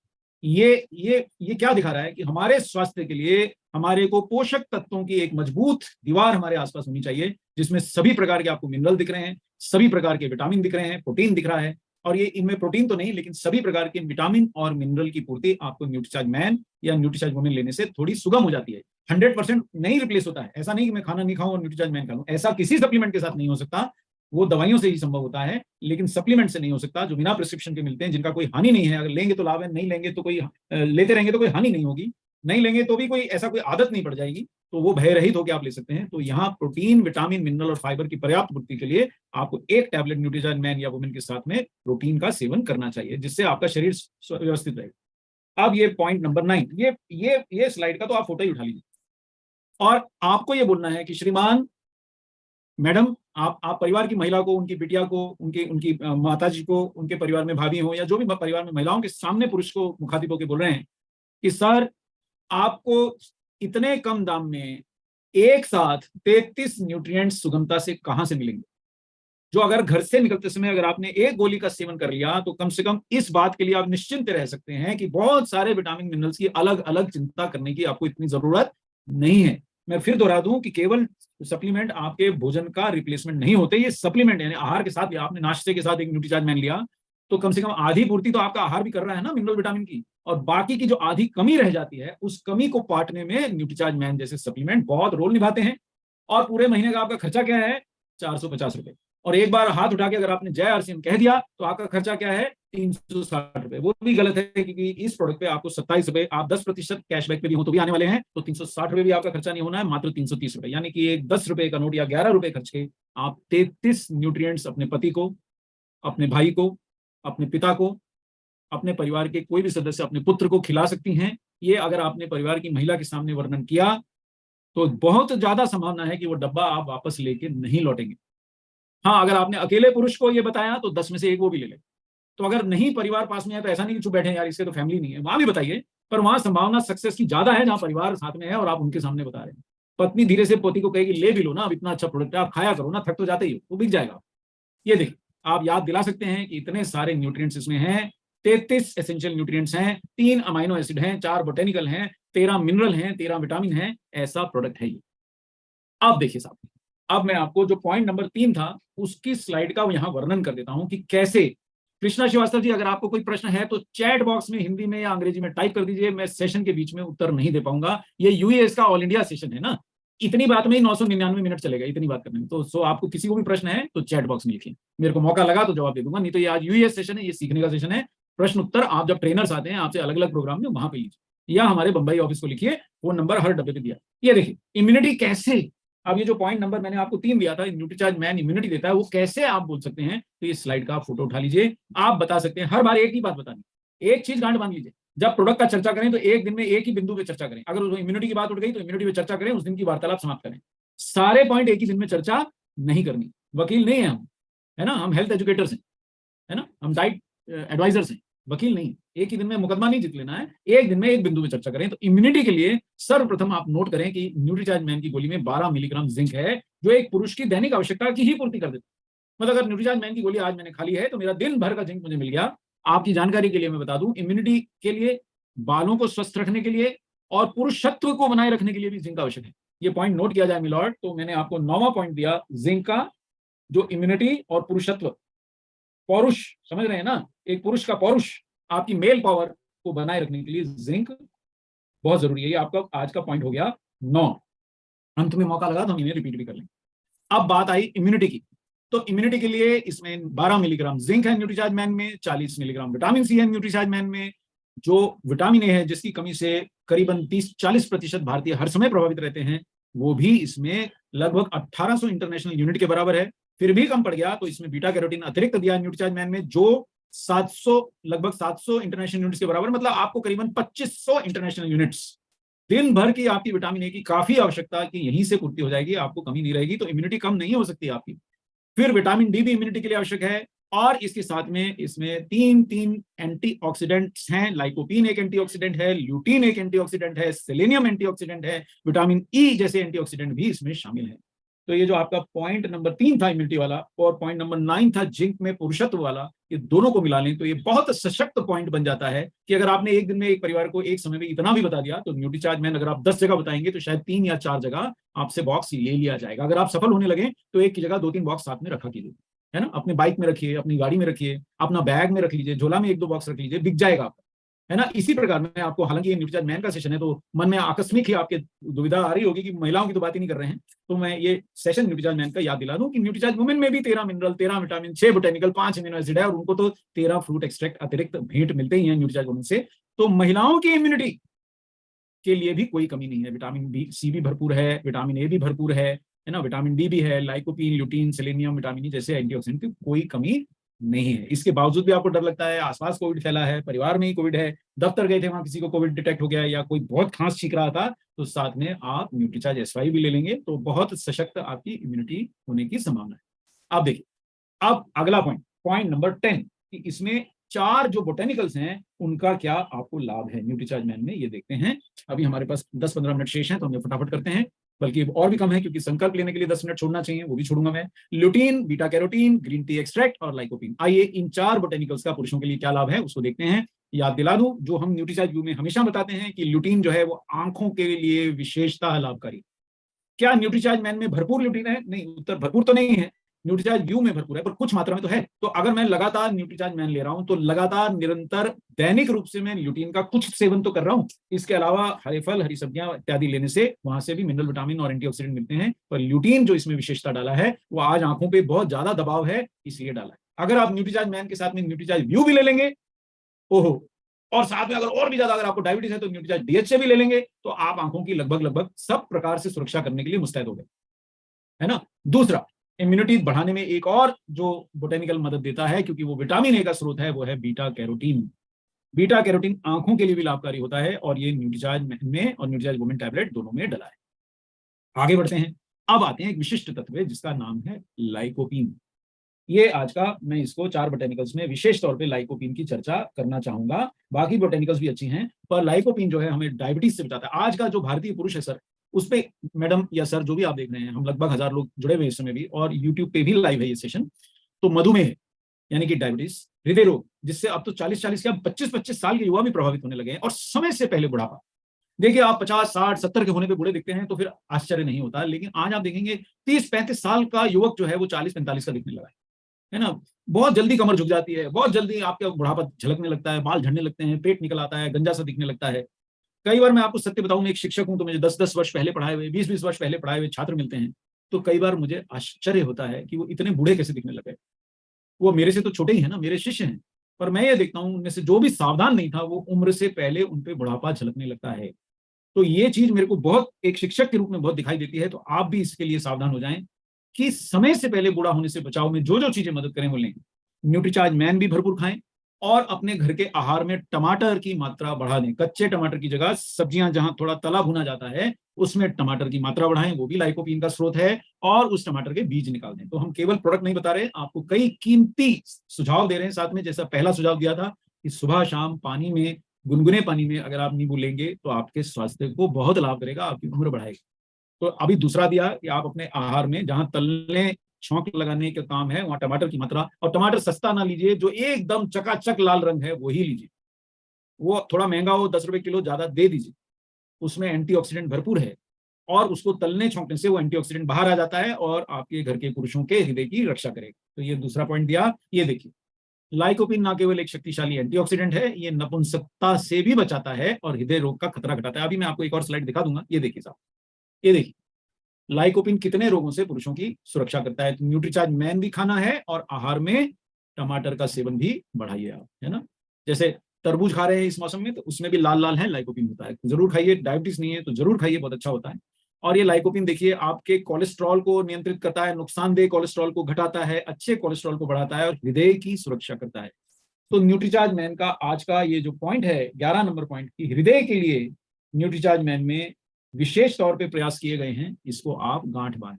ये क्या दिखा रहा है कि हमारे स्वास्थ्य के लिए हमारे को पोषक तत्वों की एक मजबूत दीवार हमारे आसपास होनी चाहिए, जिसमें सभी प्रकार के आपको मिनरल दिख रहे हैं, सभी प्रकार के विटामिन दिख रहे हैं, प्रोटीन दिख रहा है। और ये इनमें प्रोटीन तो नहीं, लेकिन सभी प्रकार के विटामिन और मिनरल की पूर्ति आपको न्यूट्रीचार्ज मैन या न्यूट्रीचार्ज वुमेन लेने से थोड़ी सुगम हो जाती है। 100% नहीं रिप्लेस होता है। ऐसा नहीं कि मैं खाना नहीं खाऊं और न्यूट्रीचार्ज मैन खा लूं, ऐसा किसी सप्लीमेंट के साथ नहीं हो सकता। वो दवाइयों से ही संभव होता है, लेकिन सप्लीमेंट से नहीं हो सकता, जो बिना प्रिस्क्रिप्शन के मिलते हैं, जिनका कोई हानि नहीं है। अगर लेंगे तो लाभ है, नहीं लेंगे तो कोई लेते रहेंगे तो कोई हानि नहीं होगी, नहीं लेंगे तो भी कोई ऐसा कोई आदत नहीं पड़ जाएगी, तो वो भय रहित होकर आप ले सकते हैं। तो यहाँ प्रोटीन, विटामिन, मिनरल और फाइबर की पर्याप्त पूर्ति के लिए आपको एक टैबलेट न्यूट्रीचार्ज मैन या वुमेन के साथ में प्रोटीन का सेवन करना चाहिए, जिससे आपका शरीर व्यवस्थित रहेगा। अब ये पॉइंट नंबर 9, ये स्लाइड का तो आप फोटो ही उठा लीजिए और आपको ये बोलना है कि श्रीमान, मैडम, आप परिवार की महिला को, उनकी बिटिया को, उनकी माताजी को, उनके परिवार में भाभी हो या जो भी परिवार में महिलाओं के सामने पुरुष को मुखातिब होकर बोल रहे हैं कि सर, आपको इतने कम दाम में एक साथ 33 न्यूट्रिएंट्स सुगमता से कहां से मिलेंगे, जो अगर घर से निकलते समय अगर आपने एक गोली का सेवन कर लिया तो कम से कम इस बात के लिए आप निश्चिंत रह सकते हैं कि बहुत सारे विटामिन मिनरल्स की अलग अलग चिंता करने की आपको इतनी जरूरत नहीं है। मैं फिर दोहरा दूं कि केवल सप्लीमेंट आपके भोजन का रिप्लेसमेंट नहीं होते, ये सप्लीमेंट यानी आहार के साथ, आपने नाश्ते के साथ एक न्यूट्रीचार्ज मैन लिया तो कम से कम आधी पूर्ति तो आपका आहार भी कर रहा है ना मिनरल विटामिन की, और बाकी की जो आधी कमी रह जाती है उस कमी को पाटने में न्यूट्रीचार्ज मैन जैसे सप्लीमेंट बहुत रोल निभाते हैं। और पूरे महीने का आपका खर्चा क्या है? 450 रुपए। और एक बार हाथ उठा के अगर आपने जय आरसीएम कह दिया तो आपका खर्चा क्या है? 360 रुपए। वो भी गलत है, क्योंकि इस प्रोडक्ट पे आपको 27 रुपए, आप 10% कैशबैक पे भी हो तो भी आने वाले हैं, तो 360 रुपए भी आपका खर्चा नहीं होना है, मात्र 330 रुपए। यानी कि एक 10 रुपए का नोट या 11 रुपए खर्च के आप 33 न्यूट्रिएंट्स अपने पति को, अपने भाई को, अपने पिता को, अपने परिवार के कोई भी सदस्य, अपने पुत्र को खिला सकती हैं। ये अगर आपने परिवार की महिला के सामने वर्णन किया तो बहुत ज्यादा संभावना है कि वो डब्बा आप वापस लेके नहीं लौटेंगे। हाँ, अगर आपने अकेले पुरुष को ये बताया तो 10 में से एक वो भी ले ले। तो अगर नहीं परिवार पास में है तो ऐसा नहीं कि चुप बैठे यार इसके तो फैमिली नहीं है, वहां भी बताइए, पर वहां संभावना सक्सेस की ज्यादा है जहां परिवार साथ में है और आप उनके सामने बता रहे हैं। पत्नी धीरे से पति को कहेगी ले भी लो ना, अब इतना अच्छा प्रोडक्ट है, आप खाया करो ना, थक तो जाते ही हो, तो बिक जाएगा। ये देखिए, आप याद दिला सकते हैं कि इतने सारे न्यूट्रिएंट्स इसमें हैं, 33 एसेंशियल न्यूट्रिएंट्स हैं, 3 अमाइनो एसिड हैं, 4 बोटेनिकल हैं, 13 मिनरल हैं, 13 विटामिन हैं, ऐसा प्रोडक्ट है ये। अब देखिए साहब, अब मैं आपको जो पॉइंट नंबर 3 था उसकी स्लाइड का यहाँ वर्णन कर देता हूं कि कैसे। कृष्णा श्रीवास्तव जी, अगर आपको कोई प्रश्न है तो चैट बॉक्स में हिंदी में या अंग्रेजी में टाइप कर दीजिए, मैं सेशन के बीच में उत्तर नहीं दे पाऊंगा। ये यूएस का ऑल इंडिया सेशन है ना, इतनी बात में ही 999 मिनट चलेगा, इतनी बात करने में। तो सो आपको किसी को भी प्रश्न है तो चैट बॉक्स में लिखिए, मेरे को मौका लगा तो जवाब दे दूंगा, नहीं तो ये आज यूएस सेशन है, ये सीखने का सेशन है। प्रश्न उत्तर आप जब ट्रेनर्स आते हैं आपसे अलग अलग प्रोग्राम में, वहां पे लीजिए, या हमारे बंबई ऑफिस को लिखिए, फोन नंबर हर डब्बे पे दिया। ये देखिए इम्यूनिटी कैसे, अब ये जो पॉइंट नंबर मैंने आपको 3 दिया था, न्यूट्रीचार्ज मैन इम्यूनिटी देता है, वो कैसे आप बोल सकते हैं, तो इस स्लाइड का आप फोटो उठा लीजिए। आप बता सकते हैं, हर बार एक ही बात बतानी, एक चीज गांठ बांध लीजिए, जब प्रोडक्ट का चर्चा करें तो एक दिन में एक ही बिंदु पे चर्चा करें। अगर उसमें इम्यूनिटी की बात उठ गई तो इम्यूनिटी पे चर्चा करें, उस दिन की वार्तालाप समाप्त करें। सारे पॉइंट एक ही दिन में चर्चा नहीं करनी, वकील नहीं है हम, है ना, हम हेल्थ एजुकेटर्स हैं, है ना, हम डाइट एडवाइजर्स हैं, वकील नहीं। एक ही दिन में मुकदमा नहीं जीत लेना है, एक दिन में एक बिंदु पे चर्चा करें। तो इम्यूनिटी के लिए सर्वप्रथम आप नोट करें कि न्यूट्रीचार्ज मैन की गोली में 12 मिलीग्राम जिंक है, जो एक पुरुष की दैनिक आवश्यकता की ही पूर्ति कर देता है। मतलब अगर न्यूट्रीचार्ज मैन की गोली आज मैंने खा ली है तो मेरा दिन भर का जिंक मुझे मिल गया। आपकी जानकारी के लिए मैं बता दूं, इम्यूनिटी के लिए, बालों को स्वस्थ रखने के लिए और पुरुषत्व को बनाए रखने के लिए भी जिंक आवश्यक है। ये पॉइंट नोट किया जाए मिलॉर्ड। तो मैंने आपको 9वां पॉइंट दिया जिंक का, जो इम्यूनिटी और पुरुषत्व, पौरुष, समझ रहे हैं ना, एक पुरुष का पौरुष, आपकी मेल पावर को बनाए रखने के लिए जिंक बहुत जरूरी है। ये आपका आज का पॉइंट हो गया 9। अंत में मौका लगा तो हम इन्हें रिपीट भी कर लेंगे। अब बात आई इम्यूनिटी की, तो इम्यूनिटी के लिए इसमें 12 मिलीग्राम जिंक है न्यूट्रीचार्ज मैन में, 40 मिलीग्राम विटामिन सी है न्यूट्रीचार्ज मैन में। जो विटामिन ए है, जिसकी कमी से करीबन 30-40% भारतीय हर समय प्रभावित रहते हैं, वो भी इसमें लगभग 1800 इंटरनेशनल यूनिट के बराबर है। फिर भी कम पड़ गया तो इसमें बीटा कैरोटीन अतिरिक्त दिया न्यूट्रीचार्ज मैन में, जो 700, लगभग 700 इंटरनेशनल यूनिट्स के बराबर, मतलब आपको करीबन 2500 इंटरनेशनल यूनिट्स दिन भर की आपकी विटामिन ए की काफी आवश्यकता की यहीं से पूर्ति हो जाएगी, आपको कमी नहीं रहेगी। तो इम्यूनिटी कम नहीं हो सकती आपकी। फिर विटामिन डी भी इम्यूनिटी के लिए आवश्यक है, और इसके साथ में इसमें तीन एंटीऑक्सीडेंट्स हैं। लाइकोपीन एक एंटीऑक्सीडेंट है, ल्यूटीन एक एंटीऑक्सीडेंट है, सेलेनियम एंटीऑक्सीडेंट है, विटामिन ई जैसे एंटीऑक्सीडेंट भी इसमें शामिल है। तो ये जो आपका पॉइंट नंबर 3 था इम्यूनिटी वाला, और पॉइंट नंबर 9 था जिंक में पुरुषत्व वाला, ये दोनों को मिला लें तो ये बहुत सशक्त पॉइंट बन जाता है कि अगर आपने एक दिन में एक परिवार को एक समय में इतना भी बता दिया, तो न्यूट्रीचार्ज मैन अगर आप 10 जगह बताएंगे तो शायद 3 या 4 जगह आपसे बॉक्स ले लिया जाएगा। अगर आप सफल होने लगे तो एक की जगह 2-3 बॉक्स साथ में रखा कीजिए, है ना। अपने बाइक में रखिए, अपनी गाड़ी में रखिए, अपना बैग में रख लीजिए, झोला में 1-2 बॉक्स रख लीजिए, बिक जाएगा आपका, है ना। इसी प्रकार में आपको, हालांकि ये न्यूट्रीचार्ज मैन का सेशन है तो मन में आकस्मिक ही आपके दुविधा आ रही होगी कि महिलाओं की तो बात ही नहीं कर रहे हैं, तो मैं ये सेशन न्यूट्रीचार्ज मैन का याद दिला दूं कि न्यूट्रीचार्ज वुमेन में भी 13 mineral, 13 vitamin, 6 botanical, 5 amino acid है, और उनको तो 13 फ्रूट एक्सट्रैक्ट अतिरिक्त भेंट मिलते ही हैं न्यूट्रीचार्ज वुमेन से। तो महिलाओं की इम्यूनिटी के लिए भी कोई कमी नहीं है। विटामिन बी सी भी भरपूर है, विटामिन ए भी भरपूर है ना, विटामिन डी भी है, lycopene, lutein, selenium, vitamin E जैसे एंटीऑक्सीडेंट की कोई कमी नहीं है। इसके बावजूद भी आपको डर लगता है, आसपास कोविड फैला है, परिवार में ही कोविड है, दफ्तर गए थे वहां किसी को कोविड डिटेक्ट हो गया, या कोई बहुत खांस छींक रहा था, तो साथ में आप न्यूट्रीचार्ज एसवाई भी ले लेंगे तो बहुत सशक्त आपकी इम्यूनिटी होने की संभावना है। अब देखिए, अब अगला पॉइंट नंबर 10 कि इसमें 4 जो बोटेनिकल्स हैं उनका क्या आपको लाभ है न्यूट्रीचार्ज मैन में, ये देखते हैं। अभी हमारे पास 10-15 मिनट शेष हैं तो हम ये फटाफट करते हैं, बल्कि और भी कम है क्योंकि संकल्प लेने के लिए 10 मिनट छोड़ना चाहिए, वो भी छोड़ूंगा मैं। Lutein, beta carotene, green tea extract और लाइकोपीन। आइए इन 4 बोटेनिकल्स का पुरुषों के लिए क्या लाभ है उसको देखते हैं। याद दिला दूं, जो हम न्यूट्रीचार्ज व्यू में हमेशा बताते हैं कि ल्यूटीन जो है वो आंखों के लिए विशेषतः लाभकारी। क्या न्यूट्रीचार्ज मैन में भरपूर ल्यूटीन है? नहीं, उत्तर भरपूर तो नहीं है, न्यूट्रीचार्ज व्यू में भरपूर है, पर कुछ मात्रा में तो है। तो अगर मैं लगातार न्यूट्रीचार्ज मैन ले रहा हूं तो लगातार निरंतर दैनिक रूप से मैं ल्यूटीन का कुछ सेवन तो कर रहा हूं। इसके अलावा हरे फल, हरी सब्जियां इत्यादि लेने से वहां से भी मिनरल, विटामिन और एंटीऑक्सीडेंट मिलते हैं। पर ल्यूटीन जो इसमें विशेषता डाला है वो आज आंखों पे बहुत ज्यादा दबाव है इसलिए डाला है। अगर आप न्यूट्रीचार्ज मैन के साथ में न्यूट्रीचार्ज व्यू भी ले लेंगे, ओहो, और साथ में अगर और भी ज्यादा अगर आपको डायबिटीज है तो न्यूट्रीचार्ज डीएचए भी ले लेंगे, तो आप आंखों की लगभग सब प्रकार से सुरक्षा करने के लिए मुस्तैद हो गए, है ना। दूसरा, इम्यूनिटी बढ़ाने में एक और जो बोटेनिकल मदद देता है, क्योंकि वो विटामिन ए का स्रोत है, वो है बीटा कैरोटीन। बीटा कैरोटीन आंखों के लिए भी लाभकारी होता है और ये न्यूट्रीचार्ज में और न्यूट्रीचार्ज वुमेन टैबलेट दोनों में डला है। आगे बढ़ते हैं, अब आते हैं एक विशिष्ट तत्व जिसका नाम है लाइकोपीन। ये आज का, मैं इसको 4 बोटेनिकल्स में विशेष तौर पे लाइकोपीन की चर्चा करना चाहूंगा। बाकी बोटेनिकल्स भी अच्छी हैं, पर लाइकोपीन जो है हमें डायबिटीज से बचाता है। आज का जो भारतीय पुरुष है सर, उस पे मैडम या सर जो भी आप देख रहे हैं, हम लगभग 1000 लोग जुड़े हुए इस समय भी, और यूट्यूब पे भी लाइव है ये सेशन। तो मधुमेह यानी कि डायबिटीज, हृदय रोग, जिससे अब तो 40-40 क्या 25-25 साल के युवा भी प्रभावित होने लगे हैं, और समय से पहले बुढ़ापा। देखिए, आप 50, 60, 70 के होने पे बूढ़े दिखते हैं तो फिर आश्चर्य नहीं होता, लेकिन आज आप देखेंगे 30-35 साल का युवक जो है वो 40-45 का दिखने लगा है ना। बहुत जल्दी कमर झुक जाती है, बहुत जल्दी आपका बुढ़ापा झलकने लगता है, बाल झड़ने लगते हैं, पेट निकल आता है, गंजा सा दिखने लगता है। कई बार मैं आपको सत्य बताऊं, मैं एक शिक्षक हूं तो मुझे 10-10 वर्ष पहले पढ़ाए हुए, 20-20 वर्ष पहले पढ़ाए हुए छात्र मिलते हैं, तो कई बार मुझे आश्चर्य होता है कि वो इतने बूढ़े कैसे दिखने लगे। वो मेरे से तो छोटे ही है ना, मेरे शिष्य हैं, पर मैं ये देखता हूं उनमें से जो भी सावधान नहीं था वो उम्र से पहले उन पे बुढ़ापा झलकने लगता है। तो ये चीज मेरे को बहुत, एक शिक्षक के रूप में बहुत दिखाई देती है। तो आप भी इसके लिए सावधान हो जाएं कि समय से पहले बूढ़ा होने से बचाव में जो जो चीजें मदद करें वो लें। न्यूट्रीचार्ज मैन भी भरपूर खाएं, और अपने घर के आहार में टमाटर की मात्रा बढ़ा दें। कच्चे टमाटर की जगह सब्जियां जहां थोड़ा तला भुना जाता है उसमें टमाटर की मात्रा बढ़ाएं, वो भी लाइकोपीन का स्रोत है, और उस टमाटर के बीज निकाल दें। तो हम केवल प्रोडक्ट नहीं बता रहे, आपको कई कीमती सुझाव दे रहे हैं साथ में। जैसा पहला सुझाव दिया था कि सुबह शाम पानी में, गुनगुने पानी में अगर आप नींबू लेंगे तो आपके स्वास्थ्य को बहुत लाभ करेगा, आपकी उम्र बढ़ाएगा। तो अभी दूसरा दिया कि आप अपने आहार में जहां तलने छौंक लगाने का काम है वहां टमाटर की मात्रा, और टमाटर सस्ता ना लीजिए, जो एकदम चकाचक लाल रंग है वही लीजिए। वो थोड़ा महंगा हो, 10 रुपए किलो ज्यादा दे दीजिए, उसमें एंटीऑक्सीडेंट भरपूर है, और उसको तलने छौंकने से वो एंटीऑक्सीडेंट बाहर आ जाता है और आपके घर के पुरुषों के हृदय की रक्षा करेगा। तो ये दूसरा पॉइंट दिया। ये देखिए, लाइकोपिन ना केवल एक शक्तिशाली एंटीऑक्सीडेंट है, ये नपुंसकता से भी बचाता है और हृदय रोग का खतरा घटाता है। अभी मैं आपको एक और स्लाइड दिखा दूंगा, ये देखिए साहब, ये देखिए लाइकोपिन कितने रोगों से पुरुषों की सुरक्षा करता है। तो न्यूट्रीचार्ज मैन भी खाना है और आहार में टमाटर का सेवन भी बढ़ाइए आप, है ना। जैसे तरबूज खा रहे हैं इस मौसम में, तो उसमें भी लाल लाल है, लाइकोपिन होता है, जरूर खाइए। डायबिटीज नहीं है तो जरूर खाइए, बहुत अच्छा होता है। और ये लाइकोपिन देखिए आपके कोलेस्ट्रॉल को नियंत्रित करता है, नुकसानदेह कोलेस्ट्रॉल को घटाता है, अच्छे कोलेस्ट्रॉल को बढ़ाता है और हृदय की सुरक्षा करता है। तो न्यूट्रीचार्ज मैन का आज का ये जो पॉइंट है 11 नंबर पॉइंट की, हृदय के लिए न्यूट्रीचार्ज मैन में विशेष तौर पे प्रयास किए गए हैं, इसको आप गांठ बांध।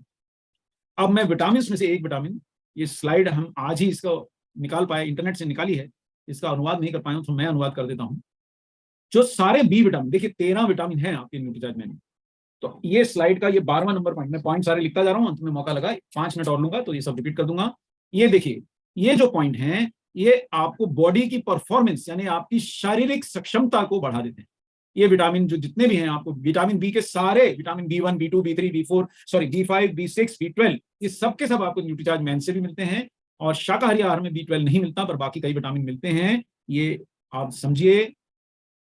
अब मैं विटामिन में से एक विटामिन, ये स्लाइड हम आज ही इसको निकाल पाए, इंटरनेट से निकाली है, इसका अनुवाद नहीं कर पाया हूं तो मैं अनुवाद कर देता हूं। जो सारे बी विटामिन, देखिए 13 विटामिन है आपके न्यूट्रीचार्ज मैन में। तो ये स्लाइड का ये 12वां नंबर पॉइंट, मैं पॉइंट सारे लिखता जा रहा हूं, अंत में मौका लगा 5 मिनट और लूंगा तो ये सब रिपीट कर दूंगा। ये देखिए, ये जो पॉइंट है ये आपको बॉडी की परफॉर्मेंस यानी आपकी शारीरिक सक्षमता को बढ़ा देते हैं। ये विटामिन जो जितने भी हैं, आपको विटामिन बी के सारे, vitamin B1, B2, B3, B4, sorry B5, B6, B12, ये सब के सब आपको न्यूट्रीचार्ज मैन से भी मिलते हैं। और शाकाहारी आहार में B12 नहीं मिलता, पर बाकी कई विटामिन मिलते हैं। ये आप समझिए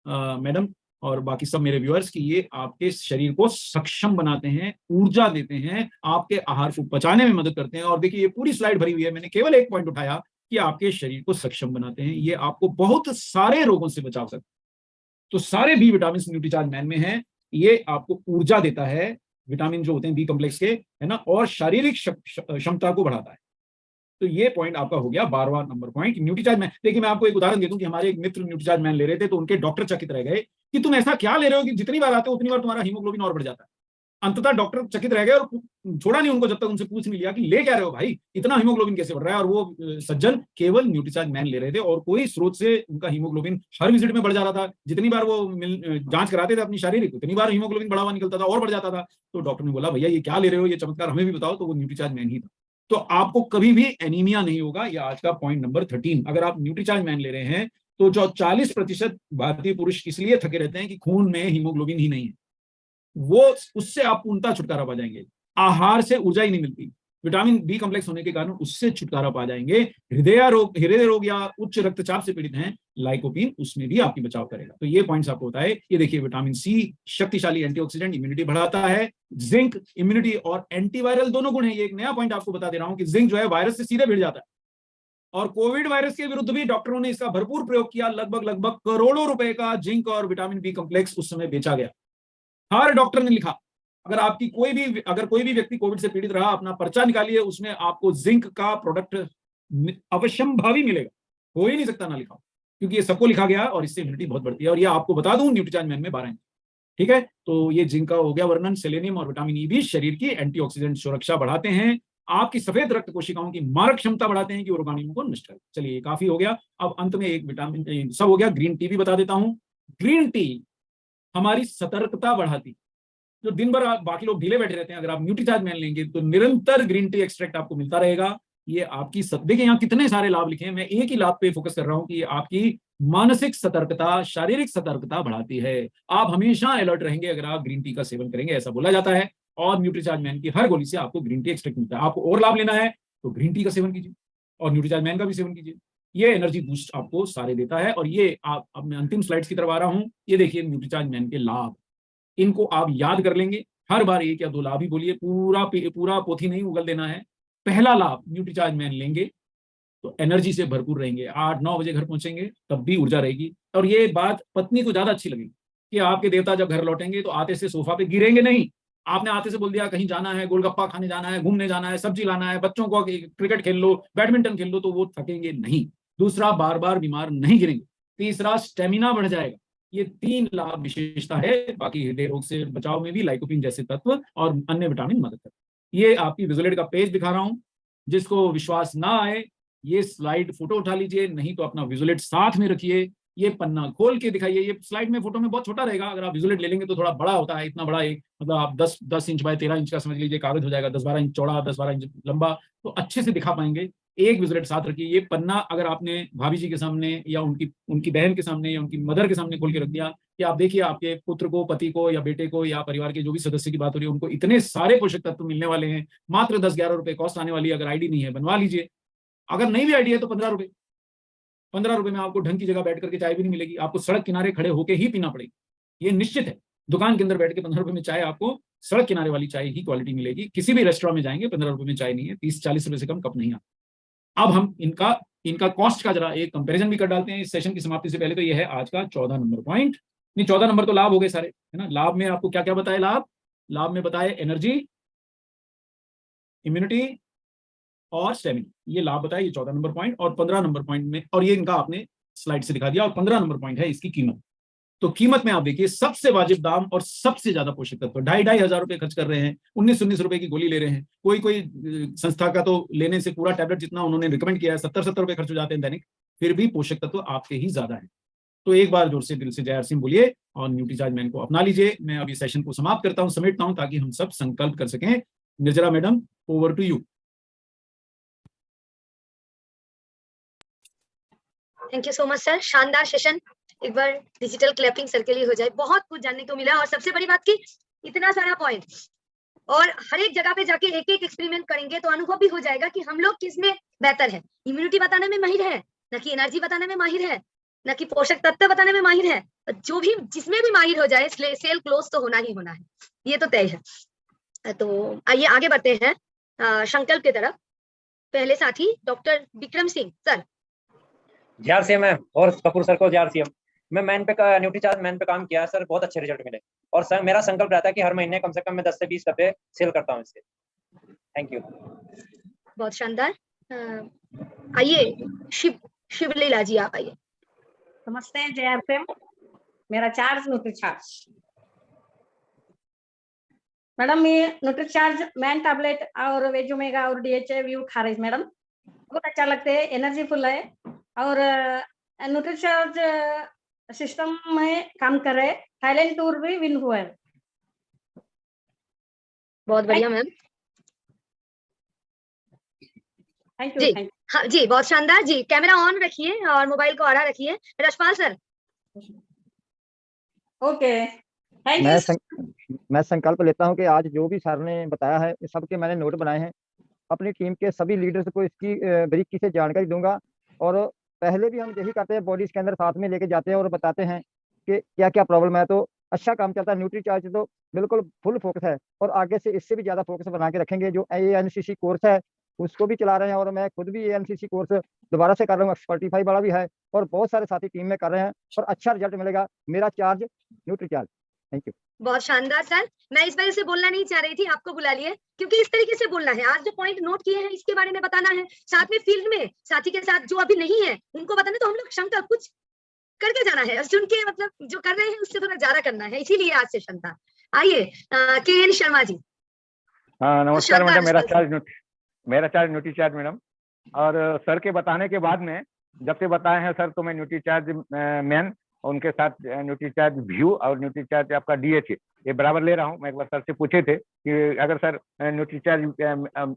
मैडम और बाकी सब मेरे व्यूअर्स की, ये आपके शरीर को सक्षम बनाते हैं, ऊर्जा देते हैं, आपके आहार को पचाने में मदद करते हैं। और देखिए ये पूरी स्लाइड भरी हुई है, मैंने केवल एक पॉइंट उठाया कि आपके शरीर को सक्षम बनाते हैं, ये आपको बहुत सारे रोगों से बचा सकते हैं। तो सारे बी विटामिन न्यूट्रीचार्ज मैन में हैं, ये आपको ऊर्जा देता है, विटामिन जो होते हैं बी कॉम्प्लेक्स के, है ना, और शारीरिक क्षमता को बढ़ाता है। तो ये पॉइंट आपका हो गया 12वां नंबर पॉइंट, न्यूट्रीचार्ज मैन। देखिए मैं आपको एक उदाहरण दे दूं कि हमारे एक मित्र न्यूट्रीचार्ज मैन ले रहे थे तो उनके डॉक्टर चकित रह गए कि तुम ऐसा क्या ले रहे हो कि जितनी बार आते हो उतनी बार तुम्हारा हीमोग्लोबिन और बढ़ जाता है। अंततः डॉक्टर चकित रह गए और छोड़ा नहीं उनको जब तक उनसे पूछ नहीं लिया कि ले क्या रहे हो भाई, इतना हीमोग्लोबिन कैसे बढ़ रहा है। और वो सज्जन केवल न्यूट्रीचार्ज मैन ले रहे थे और कोई स्रोत से उनका हीमोग्लोबिन हर विजिट में बढ़ जा रहा था। जितनी बार वो जांच कराते थे अपनी शारीरिक, उतनी बार हीमोग्लोबिन बढ़ावा निकलता था और बढ़ जाता था। तो डॉक्टर ने बोला भैया ये क्या ले रहे हो, ये चमत्कार हमें भी बताओ। तो वो न्यूट्रीचार्ज मैन ही था। तो आपको कभी भी एनीमिया नहीं होगा। ये आज का पॉइंट नंबर 13। अगर आप न्यूट्रीचार्ज मैन ले रहे हैं तो जो 40% भारतीय पुरुष इसलिए थके रहते हैं कि खून में हीमोग्लोबिन ही नहीं है, वो उससे आप पूर्णतः छुटकारा पा जाएंगे। आहार से ऊर्जा ही नहीं मिलती, विटामिन बी कॉम्प्लेक्स होने के कारण उससे छुटकारा पा जाएंगे। हृदय रोग या उच्च रक्तचाप से पीड़ित हैं, लाइकोपिन उसमें भी आपकी बचाव करेगा। तो ये पॉइंट्स आपको होता है। ये देखिए विटामिन सी शक्तिशाली एंटीऑक्सीडेंट, इम्यूनिटी बढ़ाता है। जिंक इम्यूनिटी और एंटीवायरल दोनों गुण है। ये एक नया पॉइंट आपको बता दे रहा हूं कि जिंक जो है वायरस से सीधे भिड़ जाता है और कोविड वायरस के विरुद्ध भी डॉक्टरों ने इसका भरपूर प्रयोग किया। लगभग करोड़ों रुपए का जिंक और विटामिन बी कॉम्प्लेक्स उस समय बेचा गया। हर डॉक्टर ने लिखा अगर कोई भी व्यक्ति कोविड से पीड़ित रहा, अपना पर्चा निकालिए, उसमें आपको जिंक का प्रोडक्ट अवश्यंभावी मिलेगा, हो ही नहीं सकता ना लिखा, क्योंकि ये सबको लिखा गया और इससे इम्यूनिटी बहुत बढ़ती है। और ये आपको बता दूं न्यूट्रीचार्ज मैन में 12 हैं। ठीक है, तो ये जिंक का हो गया वर्णन। सेलेनियम और विटामिन ई भी शरीर की एंटीऑक्सीडेंट सुरक्षा बढ़ाते हैं, आपकी सफेद रक्त कोशिकाओं की मारक क्षमता बढ़ाते हैं कि वो रोगाणुओं को नष्ट करें। चलिए काफी हो गया। अब अंत में एक विटामिन सब हो गया। ग्रीन टी भी बता देता हूं। ग्रीन टी हमारी सतर्कता बढ़ाती। जो दिन भर बाकी लोग ढीले बैठे रहते हैं, अगर आप न्यूट्रीचार्ज मैन लेंगे तो निरंतर ग्रीन टी एक्सट्रैक्ट आपको मिलता रहेगा। ये आपकी देखिए यहाँ कितने सारे लाभ लिखे हैं, मैं एक ही लाभ पे फोकस कर रहा हूं कि ये आपकी मानसिक सतर्कता, शारीरिक सतर्कता बढ़ाती है। आप हमेशा अलर्ट रहेंगे अगर आप ग्रीन टी का सेवन करेंगे, ऐसा बोला जाता है। और न्यूट्रीचार्ज मैन की हर गोली से आपको ग्रीन टी एक्सट्रैक्ट मिलता है। आपको और लाभ लेना है तो ग्रीन टी का सेवन कीजिए और न्यूट्रीचार्ज मैन का भी सेवन कीजिए। ये एनर्जी बूस्ट आपको सारे देता है। और ये आप, अब मैं अंतिम स्लाइड्स की तरफ आ रहा हूं। ये देखिए न्यूट्रीचार्ज मैन के लाभ, इनको आप याद कर लेंगे। हर बार 1 या 2 लाभ ही बोलिए, पूरा पोथी नहीं उगल देना है। पहला लाभ, न्यूट्रीचार्ज मैन लेंगे तो एनर्जी से भरपूर रहेंगे, 8-9 बजे घर पहुंचेंगे तब भी ऊर्जा रहेगी। और ये बात पत्नी को ज्यादा अच्छी लगेगी कि आपके देवता जब घर लौटेंगे तो आते से सोफा पे गिरेंगे नहीं। आपने आते से बोल दिया कहीं जाना है, गोलगप्पा खाने जाना है, घूमने जाना है, सब्जी लाना है, बच्चों को क्रिकेट खेल लो, बैडमिंटन खेल लो, तो वो थकेंगे नहीं। दूसरा, बार बार बीमार नहीं गिरेंगे। तीसरा, स्टेमिना बढ़ जाएगा। ये 3 लाभ विशेषता है। बाकी हृदय रोग से बचाव में भी लाइकोपिन जैसे तत्व और अन्य विटामिन मदद करते हैं। ये आपकी विजुअलेट का पेज दिखा रहा हूं। जिसको विश्वास ना आए ये स्लाइड फोटो उठा लीजिए, नहीं तो अपना विजुअलेट साथ में रखिए ये पन्ना खोल के दिखाइए। ये स्लाइड में फोटो में बहुत छोटा रहेगा, अगर आप विजुअलेट ले लेंगे तो थोड़ा बड़ा होता है। इतना बड़ा एक मतलब आप 10 इंच बाय 13 इंच का समझ लीजिए कागज हो जाएगा, 10-12 इंच चौड़ा, 10-12 इंच लंबा, तो अच्छे से दिखा पाएंगे। एक विजुअलेट साथ रखिए। ये पन्ना अगर आपने भाभी जी के सामने या उनकी बहन के सामने या उनकी मदर के सामने खोल के रख दिया कि आप देखिए आपके पुत्र को, पति को या बेटे को या परिवार के जो भी सदस्य की बात हो रही है, उनको इतने सारे पोषक तत्व मिलने वाले हैं, मात्र 10-11 रुपए कॉस्ट आने वाली है। अगर आईडी नहीं है बनवा लीजिए, अगर नहीं भी आईडी है तो 15 रुपए, 15 रुपए में आपको ढंग की जगह बैठ करके चाय भी नहीं मिलेगी, आपको सड़क किनारे खड़े होकर ही पीना पड़ेगी, ये निश्चित है। दुकान के अंदर बैठ के 15 रुपए में चाय, आपको सड़क किनारे वाली चाय ही क्वालिटी मिलेगी। किसी भी रेस्टोरेंट में जाएंगे 15 रुपए में चाय नहीं है, 30-40 रुपए से कम कप नहीं आता। अब हम इनका कॉस्ट का जरा एक कंपैरिजन भी कर डालते हैं इस सेशन की समाप्ति से पहले। तो ये है आज का 14 नंबर पॉइंट, नहीं 14 नंबर तो लाभ हो गए सारे, है ना। लाभ में आपको क्या क्या बताए? लाभ में बताए एनर्जी, इम्यूनिटी और स्टेमिना, ये लाभ बताए, ये 14 नंबर पॉइंट। और 15 नंबर पॉइंट में, और ये इनका आपने स्लाइड से दिखा दिया। और 15 नंबर पॉइंट है इसकी कीमत। तो कीमत में आप देखिए सबसे वाजिब दाम और सबसे ज्यादा पोषक तत्व, 2,500 हजार रुपए खर्च कर रहे हैं, 19 रुपए की गोली ले रहे हैं। कोई संस्था का तो लेने से पूरा टैबलेट जितना उन्होंने रिकमेंड किया है 70 रुपए खर्च हो जाते हैं दैनिक, फिर भी पोषक तत्व आपके ही ज्यादा है। तो एक बार जोर से दिल से जय आर सिंह बोलिए और न्यूट्रीचार्ज मैन को अपना लीजिए। मैं अभी सेशन को समाप्त करता हूं, समेटता हूं, ताकि हम सब संकल्प कर सकें। Nirjara madam, over to you. Thank you so much sir, शानदार सेशन। एक बार डिजिटल क्लैपिंग सर के लिए हो जाए। बहुत कुछ जानने को मिला, और सबसे बड़ी बात की इतना सारा पॉइंट, और हर एक जगह पे जाके एक एक एक्सपेरिमेंट करेंगे तो अनुभव भी हो जाएगा कि हम लोग किसमें बेहतर है। इम्यूनिटी बताने में माहिर है, न कि एनर्जी बताने में माहिर है, न कि पोषक तत्व बताने में माहिर है। जो भी जिसमें भी माहिर हो जाए, सेल क्लोज तो होना ही होना है, ये तो तय है। तो आइए आगे बढ़ते हैं संकल्प की तरफ। पहले साथी doctor Vikram Singh sir. JRCM है और कपूर सर को JRCM। मैं मैन पे न्यूट्रीचार्ज मैन पे काम किया सर, बहुत अच्छे रिजल्ट मिले। और सर मेरा संकल्प रहता है कि हर महीने कम से कम मैं 10 से 20 डब्बे सेल करता हूँ इससे। Thank you. बहुत शानदार। आइए शिवलीला जी, आप आइए। नमस्ते JRCM, मेरा चार्ज न्यूट्रीचार्ज। मैडम ये न्यूट्रीचार्ज मैन टैबलेट और वेज ओमेगा और DHA व्यू खा रही मैडम, बहुत अच्छा लगते है, एनर्जीफुल है। और न्यूट्रीचार्ज सिस्टम में काम कर रहे, थाईलैंड टूर भी विन हुआ है। बहुत बढ़िया मैम, थैंक जी। यू। हाँ जी, बहुत शानदार जी। कैमरा ऑन रखिए और मोबाइल को आड़ा रखिए। Rashpal sir. Okay, thank you. मैं संकल्प लेता हूं कि आज जो भी सर ने बताया है सबके मैंने नोट बनाए हैं, अपनी टीम के सभी लीडर्स को इसकी बारीकी से जानकारी दूंगा। और पहले भी हम यही करते हैं, बॉडी स्कैनर साथ में लेके जाते हैं और बताते हैं कि क्या क्या प्रॉब्लम है। तो अच्छा काम चलता है। न्यूट्रीचार्ज तो बिल्कुल फुल फोकस है, और आगे से इससे भी ज्यादा फोकस बना के रखेंगे। जो ANCC कोर्स है उसको भी चला रहे हैं, और मैं खुद भी ANCC कोर्स दोबारा से कर रहा हूँ, एक्सपर्टीफाई वाला भी है, और बहुत सारे साथी टीम में कर रहे हैं, और अच्छा रिजल्ट मिलेगा। मेरा चार्ज न्यूट्रीचार्ज। Thank you. बहुत शानदार सर। मैं इस वजह से बोलना नहीं चाह रही थी, आपको बुला लिए क्योंकि इस तरीके से बोलना है। आज जो पॉइंट नोट किए हैं इसके बारे में बताना है, साथ में फील्ड में साथी के साथ जो अभी नहीं है उनको बताना। तो हम लोग संकल्प कुछ करके जाना है, और सुन के मतलब जो कर रहे हैं उससे थोड़ा ज्यादा करना है, इसीलिए आज सेशन था। आइए KN शर्मा जी। हाँ नमस्कार शानदार मैडम, मेरा चार्ज न्यूट्रीचार्ज मैडम। और सर के बताने के बाद में जब से बताए हैं सर, तो मैं न्यूट्रीचार्ज मैन, उनके साथ न्यूट्रीचार्ज व्यू और न्यूट्रीचार्ज आपका DHA ये बराबर ले रहा हूँ। मैं एक बार सर से पूछे थे कि अगर सर न्यूट्रीचार्ज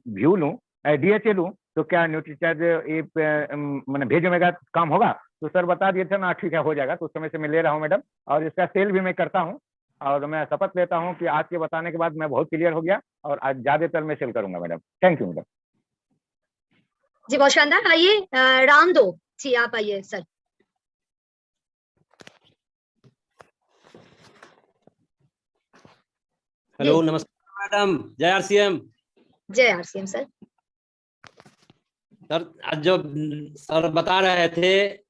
व्यू लूँ, DHA लूँ, तो क्या न्यूट्रीचार्ज ये मैंने भेज ओमेगा काम होगा? तो सर बता दिए थे ना, ठीक है हो जाएगा। तो उस समय से मैं ले रहा हूँ मैडम, और इसका सेल भी मैं करता हूँ। और मैं शपथ लेता हूँ कि आज के बताने के बाद मैं बहुत क्लियर हो गया, और आज ज्यादातर मैं सेल करूंगा मैडम। थैंक यू मैडम जी, बहुत शानदार। आइए राम दो जी, आप आइए सर। हेलो, नमस्कार मैडम। JRCM। जय RCM सर। सर आज जो सर बता रहे थे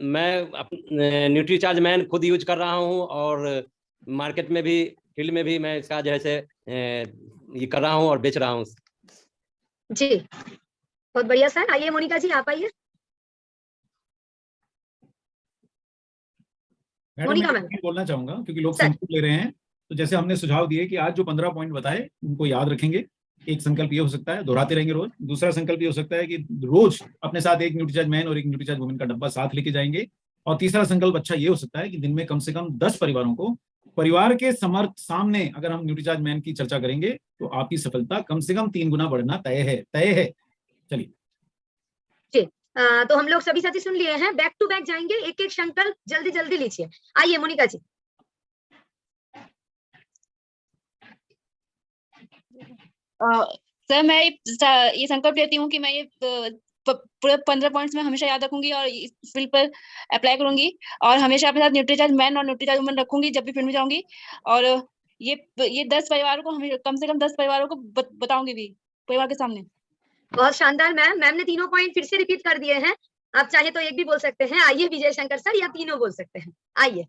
मैं न्यूट्रीचार्ज मैन खुद यूज कर रहा हूँ, और मार्केट में भी फील्ड में भी मैं इसका जो है ये कर रहा हूँ और बेच रहा हूँ जी। बहुत बढ़िया सर। आइए मोनिका जी, आप आइए। मोनिका मैम बोलना चाहूंगा क्योंकि लोग संकल्प ले रहे हैं। तो जैसे हमने सुझाव दिए कि आज जो 15 पॉइंट बताए उनको याद रखेंगे। एक संकल्प ये हो सकता है, दोहराते रहेंगे रोज। दूसरा संकल्प ये हो सकता है कि रोज अपने साथ एक न्यूट्रीचार्ज मैन और एक न्यूट्रीचार्ज वुमेन का डब्बा साथ लेके जाएंगे, और तीसरा संकल्प अच्छा ये हो सकता है कि दिन में कम से कम 10 परिवारों को परिवार के समर्थ सामने अगर हम न्यूट्रीचार्ज मैन की चर्चा करेंगे तो आपकी सफलता कम से कम 3 गुना बढ़ना तय है। चलिए तो हम लोग सभी साथी सुन लिए हैं, बैक टू बैक जाएंगे, एक एक संकल्प जल्दी जल्दी लीजिए। आइए मोनिका जी। सर मैं ये संकल्प लेती हूँ कि मैं ये पूरे 15 पॉइंट्स में हमेशा याद रखूंगी और इस फील्ड पर अप्लाई करूंगी और हमेशा अपने साथ न्यूट्रीचार्ज मैन और न्यूट्रीचार्ज वुमन रखूंगी जब भी फील्ड में जाऊंगी। और ये 10 परिवारों को कम से कम 10 परिवारों को बताऊंगी भी परिवार के सामने। बहुत शानदार मैम, मैम ने तीनों पॉइंट फिर से रिपीट कर दिए हैं। आप चाहे तो एक भी बोल सकते हैं। आइए विजय शंकर सर, या तीनों बोल सकते हैं। आइए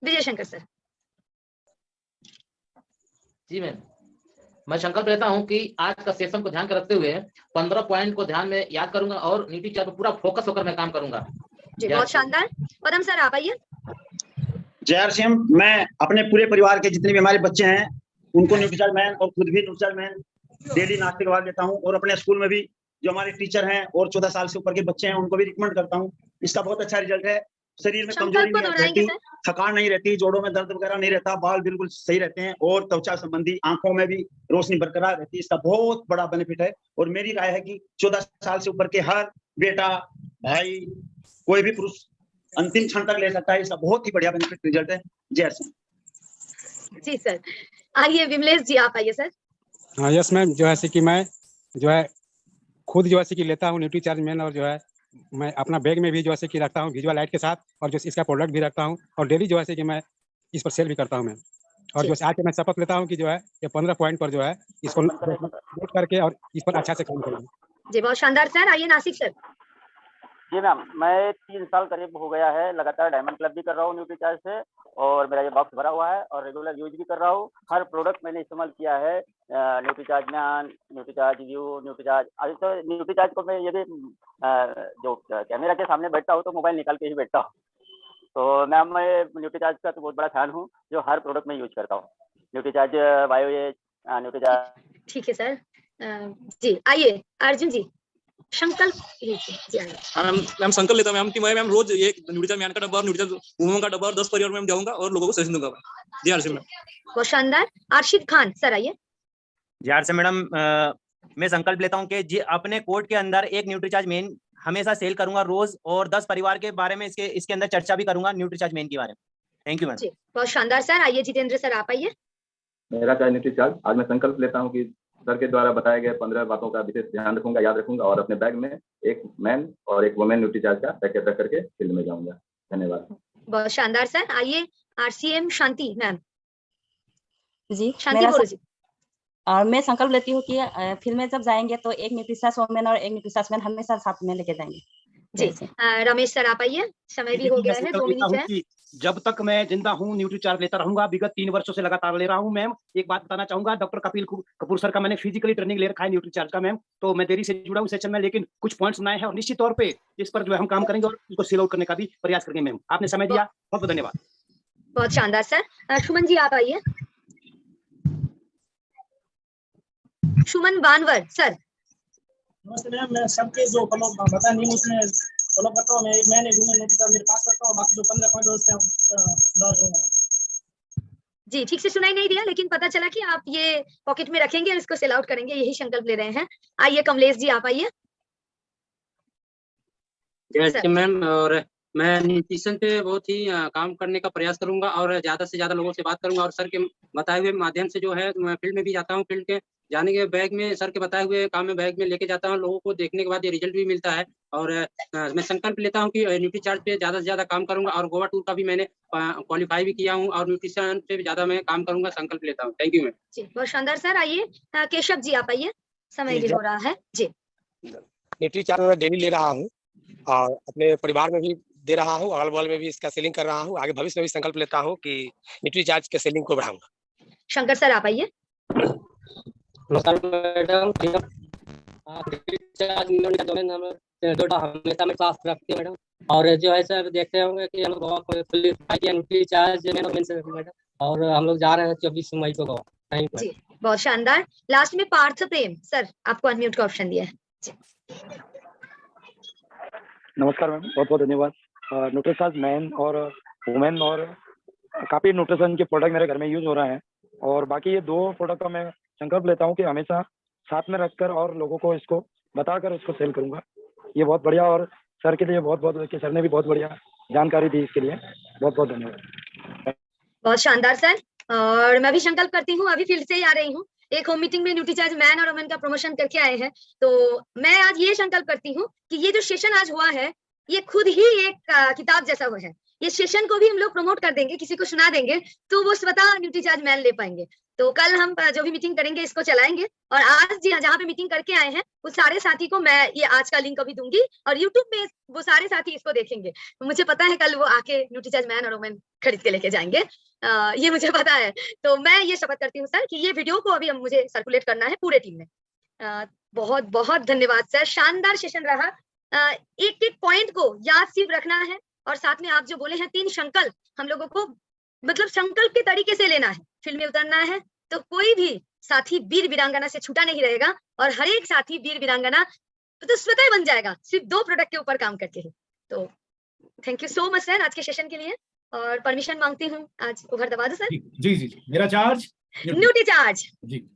विजय शंकर सर। जी मैम, मैं संकल्प लेता हूं कि आज का सेशन को ध्यान में रखते हुए 15 पॉइंट को ध्यान में याद करूंगा और न्यूट्रीचार्ज पर पूरा फोकस होकर मैं काम करूंगा। जी बहुत शानदार। पदम सर आप आइए। जय आरसीएम। मैं अपने पूरे परिवार के जितने भी हमारे बच्चे हैं उनको न्यूट्रीचार्ज मैन और खुद भी न्यूट्रीचार्ज मैन डेली नाश्ते करवा देता हूँ और अपने स्कूल में भी जो हमारे टीचर हैं और 14 साल से ऊपर के बच्चे हैं उनको भी रिकमेंड करता हूँ। इसका बहुत अच्छा रिजल्ट है। शरीर में कमजोरी नहीं रहती, थकान नहीं रहती, जोड़ों में दर्द वगैरह नहीं रहता, बाल बिल्कुल सही रहते हैं और त्वचा संबंधी आंखों में भी रोशनी बरकरार रहती है। इसका बहुत बड़ा बेनिफिट है और मेरी राय है कि 14 साल से ऊपर के हर बेटा भाई कोई भी पुरुष अंतिम क्षण तक ले सकता है। इसका बहुत ही बढ़िया बेनिफिट रिजल्ट है। जय सिंह। जी सर। आइए विमलेश जी आप आइए सर। हाँ यस मैम, जो है कि मैं जो है खुद जो है कि लेता हूँ न्यूट्रीचार्ज मैन और जो है मैं अपना बैग में भी जो है कि रखता हूँ विजुअल लाइट के साथ और जो इसका प्रोडक्ट भी रखता हूँ और डेली जो है कि मैं इस पर सेल भी करता हूँ मैं। और जो आज मैं शपथ लेता हूँ कि जो है ये 15 पॉइंट पर जो है इसको नोट करके और इस पर अच्छा से काम करूँगा। जी बहुत शानदार सर। आइए नासिक सर। जी मैम, मैं 3 साल करीब हो गया है लगातार डायमंड क्लब भी कर रहा हूँ न्यूट्रीचार्ज से और मेरा ये बॉक्स भरा हुआ है और रेगुलर यूज भी कर रहा हूँ। हर प्रोडक्ट मैंने इस्तेमाल किया है, Nutricharge man, Nutricharge view, Nutricharge. अभी तो न्यूट्रीचार्ज को मैं ये भी जो कैमरा के सामने बैठता हूँ तो मोबाइल निकाल के ही बैठता हूँ। तो मैम मैं न्यूट्रीचार्ज का तो बहुत बड़ा फैन हूँ जो हर प्रोडक्ट में यूज करता हूँ। Nutricharge BioAge, Nutricharge. ठीक है सर। जी आइए अर्जुन जी संकल्प। मैम संकल्प लेता हूँ मैम कि मैं मैम रोज एक न्यूट्रीचार्ज मैन का डब्बा और न्यूट्रीचार्ज वुमन का डब्बा और 10 परिवार में जाऊंगा और लोगों को सजेशन दूंगा। जी आरसी मैम। बहुत शानदार। अर्शिद खान सर आइए। जी आरसी मैडम, मैं संकल्प लेता हूँ कि जी अपने कोर्ट के अंदर एक न्यूट्रीचार्ज मैन हमेशा सेल करूंगा रोज और 10 परिवार के बारे में इसके अंदर चर्चा भी करूंगा न्यूट्रीचार्ज मैन के बारे में। Thank you ma'am. जी बहुत शानदार सर। आइए जितेंद्र सर आप आइए। मेरा चाहे न्यूट्रीचार्ज, आज मैं संकल्प लेता हूँ कि सर के द्वारा बताए गए 15 बातों का विशेष ध्यान रखूंगा, याद रखूंगा और अपने बैग में एक मैन और एक वुमेन न्यूट्रीचार्ज का पैकेट रख करके फील्ड में जाऊंगा। धन्यवाद। बहुत शानदार सर। आइए आरसीएम शांति मैम। जी शांति बोलो जी। और मैं संकल्प लेती हूँ कि फील्ड में जब जाएंगे तो एक न्यूट्रीचार्ज वुमेन और एक न्यूट्रीचार्ज मैन हमेशा साथ में लेके जाएंगे। जी रमेश सर आप आइए। समय भी हो गया है, 2 मिनट है। जब तक मैं जिंदा हूँ न्यूट्रीचार्ज लेता रहूंगा। विगत 3 वर्षों से लगातार ले रहा हूँ मैम। एक बात बताना चाहूंगा, डॉक्टर कपिल कपूर सर का मैंने फिजिकली ट्रेनिंग ले रखा है न्यूट्रीचार्ज का मैम। तो मैं देरी से जुड़ा हूँ सेशन में, लेकिन कुछ पॉइंट्स बनाए हैं और निश्चित तौर पे इस पर जो है हम काम करेंगे और इसको सेल आउट करने का भी प्रयास करेंगे मैम। आपने समय दिया, बहुत बहुत धन्यवाद। बहुत शानदार सर। सुमन जी आप आइए। सुमन बानवर सर। नमस्ते मैम, मैं सबके जो बता नहीं उसमें फॉलो करता हूँ। मैं एक महीने मेरे पास करता हूँ, बाकी जो 15 पॉइंट उसमें सुधार करूंगा। जी ठीक से सुनाई नहीं दिया, लेकिन पता चला कि आप ये पॉकेट में रखेंगे और इसको सेल आउट करेंगे, यही संकल्प ले रहे हैं। आइए कमलेश जी आप आइए। जैसे मैम, और मैं न्यूट्रिशन पे बहुत ही काम करने का प्रयास करूंगा और ज्यादा से ज्यादा लोगों से बात करूंगा और सर के बताए हुए माध्यम से जो है मैं फील्ड में भी जाता हूँ। फील्ड के जाने के बैग में सर के बताए हुए काम में बैग में लेके जाता हूँ। लोगों को देखने के बाद ये रिजल्ट भी मिलता है और मैं संकल्प लेता हूँ कि न्यूट्रीचार्ज पे ज्यादा से ज्यादा काम करूंगा और गोवा टूर का भी मैंने क्वालिफाई भी किया हूँ और न्यूट्रिशन पे भी ज्यादा मैं काम करूंगा, संकल्प लेता हूँ। Thank you ma'am. जी बहुत शानदार सर। आइए केशव जी आप आइए। समय भी हो रहा है। जी न्यूट्रीचार्ज मैं डेली ले रहा हूँ और अपने परिवार में भी दे रहा हूँ, अगल बगल में भी इसका सेलिंग कर रहा हूँ। आगे भविष्य में भी संकल्प लेता हूँ कि न्यूट्रीचार्ज के सेलिंग को बढ़ाऊंगा। शंकर सर आप आइए। नमस्कार मैडम। हमेशा में क्लास रखती है मैडम और जो है सर देखते होंगे कि हम लोग न्यूट्रीचार्ज मैडम और हम लोग जा रहे हैं 24 मई को गोवा। Thank you. बहुत शानदार। लास्ट में पार्थ प्रेम सर, आपको अनम्यूट का ऑप्शन दिया है। नमस्कार मैम, बहुत बहुत धन्यवाद। न्यूट्रिचार्ज मैन और वुमेन, और काफ़ी न्यूट्रिशन के प्रोडक्ट मेरे घर में यूज हो रहे हैं। और बाकी ये 2 प्रोडक्ट का मैं संकल्प लेता हूँ कि हमेशा साथ में रखकर और लोगों को इसको बताकर उसको सेल करूँगा। ये बहुत बढ़िया, और सर के लिए बहुत बहुत, सर ने भी बहुत बढ़िया जानकारी दी, इसके लिए बहुत बहुत धन्यवाद। बहुत शानदार सर। और मैं भी संकल्प करती हूँ, अभी फील्ड से ही आ रही हूँ, एक होम मीटिंग में न्यूट्रीचार्ज मैन और वुमेन का प्रमोशन करके आए हैं। तो मैं आज ये संकल्प करती हूँ कि ये जो सेशन आज हुआ है ये खुद ही एक किताब जैसा हुआ है। ये सेशन को भी हम लोग प्रमोट कर देंगे, किसी को सुना देंगे तो वो स्वतः न्यूट्रीचार्ज मैन ले पाएंगे। तो कल हम जो भी मीटिंग करेंगे इसको चलाएंगे। और आज जहाँ पे मीटिंग करके आए हैं उस सारे साथी को मैं ये आज का लिंक अभी दूंगी और यूट्यूब में वो सारे साथी इसको देखेंगे। मुझे पता है कल वो आके न्यूट्रीचार्ज मैन और वुमेन खरीद के लेके जाएंगे, ये मुझे पता है। तो मैं ये शपथ करती हूँ सर कि ये वीडियो को अभी मुझे सर्कुलेट करना है पूरे टीम में। बहुत बहुत धन्यवाद सर, शानदार सेशन रहा। एक एक पॉइंट को याद सिर्फ रखना है और साथ में आप जो बोले हैं 3 संकल्प हम लोगों को मतलब संकल्प के तरीके से लेना है, फील्ड में उतरना है तो कोई भी साथी वीर वीरांगना से छूटा नहीं रहेगा और हर एक साथी वीर वीरांगना तो स्वतः बन जाएगा सिर्फ 2 प्रोडक्ट के ऊपर काम करके ही। तो thank you so much sir आज के सेशन के लिए, और परमिशन मांगती हूँ आज ओवर दबा दो सर। जी जी जी, मेरा चार्ज न्यूट्रीचार्ज जी।